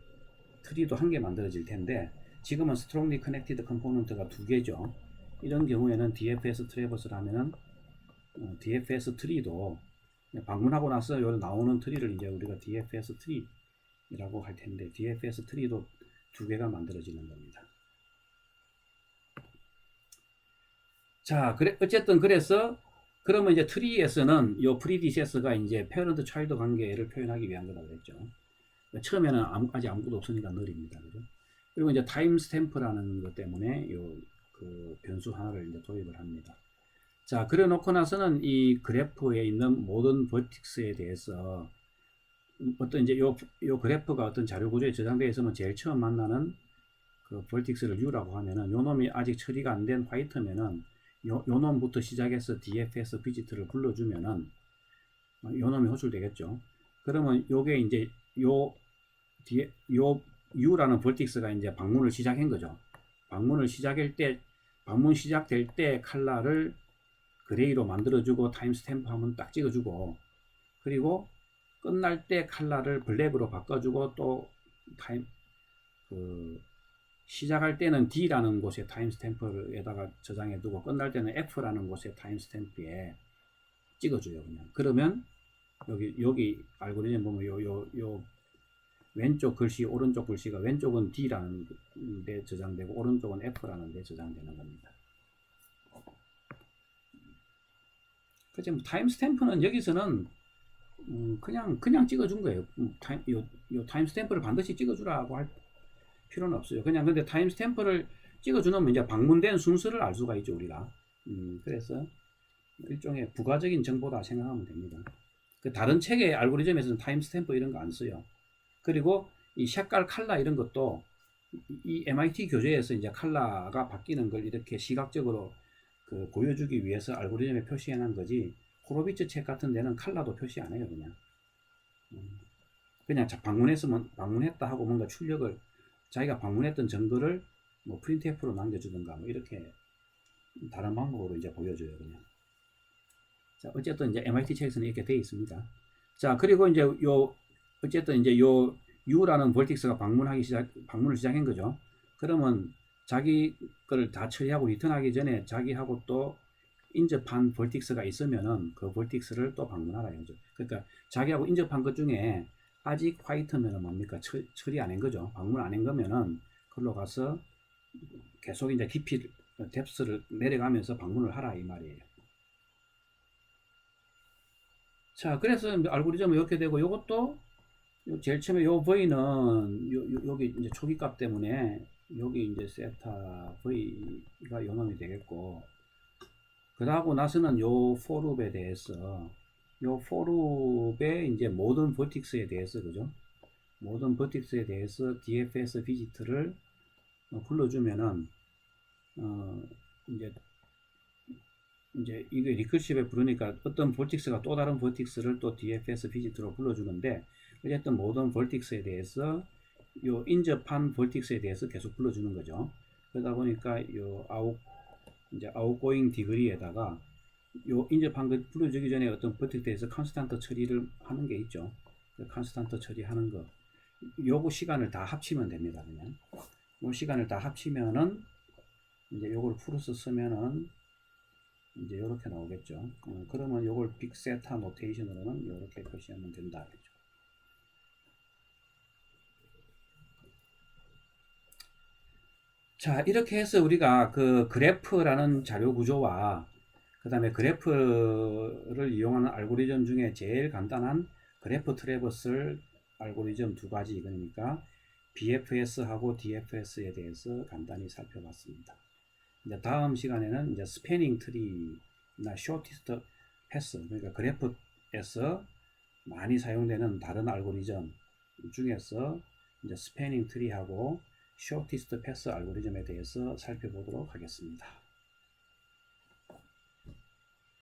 Speaker 1: 트리도 한 개 만들어질 텐데 지금은 strongly connected component가 두 개죠. 이런 경우에는 DFS 트래버스를 하면은 DFS 트리도 방문하고 나서 여기 나오는 트리를 이제 우리가 DFS 트리라고 할 텐데 DFS 트리도 두 개가 만들어지는 겁니다. 자, 어쨌든 그래서 그러면 이제 트리에서는 이 프리디세스가 이제 페어런트 차일드 관계를 표현하기 위한 거라고 그랬죠. 처음에는 아직 아무것도 없으니까 느립니다. 그죠? 그리고 이제 타임 스탬프라는 것 때문에 그 변수 하나를 이제 도입을 합니다. 자, 그래 놓고 나서는 이 그래프에 있는 모든 버틱스에 대해서 어떤 이제 요 그래프가 어떤 자료 구조에 저장되어 있으면 제일 처음 만나는 그 버틱스를 U라고 하면은 요 놈이 아직 처리가 안 된 화이트면은 요 놈부터 시작해서 DFS 비지트를 불러주면은 요 놈이 호출되겠죠. 그러면 요게 이제 요 U라는 버틱스가 이제 방문을 시작한 거죠. 방문 시작될 때 컬러를 그레이로 만들어주고 타임 스탬프 한번 딱 찍어주고 그리고 끝날 때 컬러를 블랙으로 바꿔주고 또 시작할 때는 D라는 곳에 타임 스탬프에다가 저장해 두고 끝날 때는 F라는 곳에 타임 스탬프에 찍어줘요. 그냥. 그러면 여기 알고리즘 보면 요 왼쪽 글씨, 오른쪽 글씨가 왼쪽은 D라는 데 저장되고 오른쪽은 F라는 데 저장되는 겁니다. 그치, 타임 스탬프는 여기서는 그냥 찍어준 거예요. 요 타임 스탬프를 반드시 찍어주라고 할 필요는 없어요. 그냥 근데 타임 스탬프를 찍어주면 이제 방문된 순서를 알 수가 있죠, 우리가. 그래서 일종의 부가적인 정보다 생각하면 됩니다. 그 다른 책의 알고리즘에서는 타임 스탬프 이런 거 안 써요. 그리고 이 색깔 컬러 이런 것도 이 MIT 교재에서 이제 컬러가 바뀌는 걸 이렇게 시각적으로 보여주기 위해서 알고리즘에 표시해 놓은 거지, 호로비츠 책 같은 데는 컬러도 표시 안 해요. 그냥 방문했다 하고 뭔가 출력을 자기가 방문했던 증거를 뭐 프린트F로 남겨주든가 뭐 이렇게 다른 방법으로 이제 보여줘요. 그냥. 자, 어쨌든 이제 MIT 책에서는 이렇게 되어 있습니다. 자, 그리고 이제 어쨌든 이제 U라는 볼틱스가 방문을 시작한 거죠. 그러면 자기 걸 다 처리하고 리턴하기 전에 자기하고 또 인접한 볼틱스가 있으면은 그 볼틱스를 또 방문하라 이거죠. 그러니까 자기하고 인접한 것 중에 아직 화이트면은 뭡니까? 처리 안 한 거죠. 방문 안 한 거면은 그걸로 가서 계속 이제 깊이 뎁스를 내려가면서 방문을 하라 이 말이에요. 자, 그래서 알고리즘은 이렇게 되고, 요것도 제일 처음에 요 V는 여기 이제 초기값 때문에 여기 이제 세타 V가 요놈이 되겠고, 그러고 나서는 요 포룹에 대해서 요 포룹의 이제 모든 버틱스에 대해서 그죠? 모든 버틱스에 대해서 DFS 비지트를 불러주면은 이제 이게 리커시브에 부르니까 어떤 버틱스가 또 다른 버틱스를 또 DFS 비지트로 불러주는데, 어쨌든 모든 버틱스에 대해서 요 인접한 버틱스에 대해서 계속 불러주는 거죠. 그러다 보니까 요 아웃고잉 디그리에다가 요 인접한 거 불러주기 전에 어떤 버틱스에 대해서 컨스탄트 처리를 하는 게 있죠. 그 컨스탄트 처리하는 거, 요거 시간을 다 합치면 됩니다. 그냥 요 시간을 다 합치면은 이제 요걸 플러스 쓰면은 이제 이렇게 나오겠죠. 그러면 요걸 빅세타 노테이션으로는 이렇게 표시하면 된다. 자, 이렇게 해서 우리가 그 그래프라는 자료 구조와 그 다음에 그래프를 이용하는 알고리즘 중에 제일 간단한 그래프 트래버슬 알고리즘 두 가지, 그러니까 BFS하고 DFS에 대해서 간단히 살펴봤습니다. 이제 다음 시간에는 이제 스패닝 트리나 쇼티스트 패스, 그러니까 그래프에서 많이 사용되는 다른 알고리즘 중에서 이제 스패닝 트리하고 쇼티스트 패스 알고리즘에 대해서 살펴보도록 하겠습니다.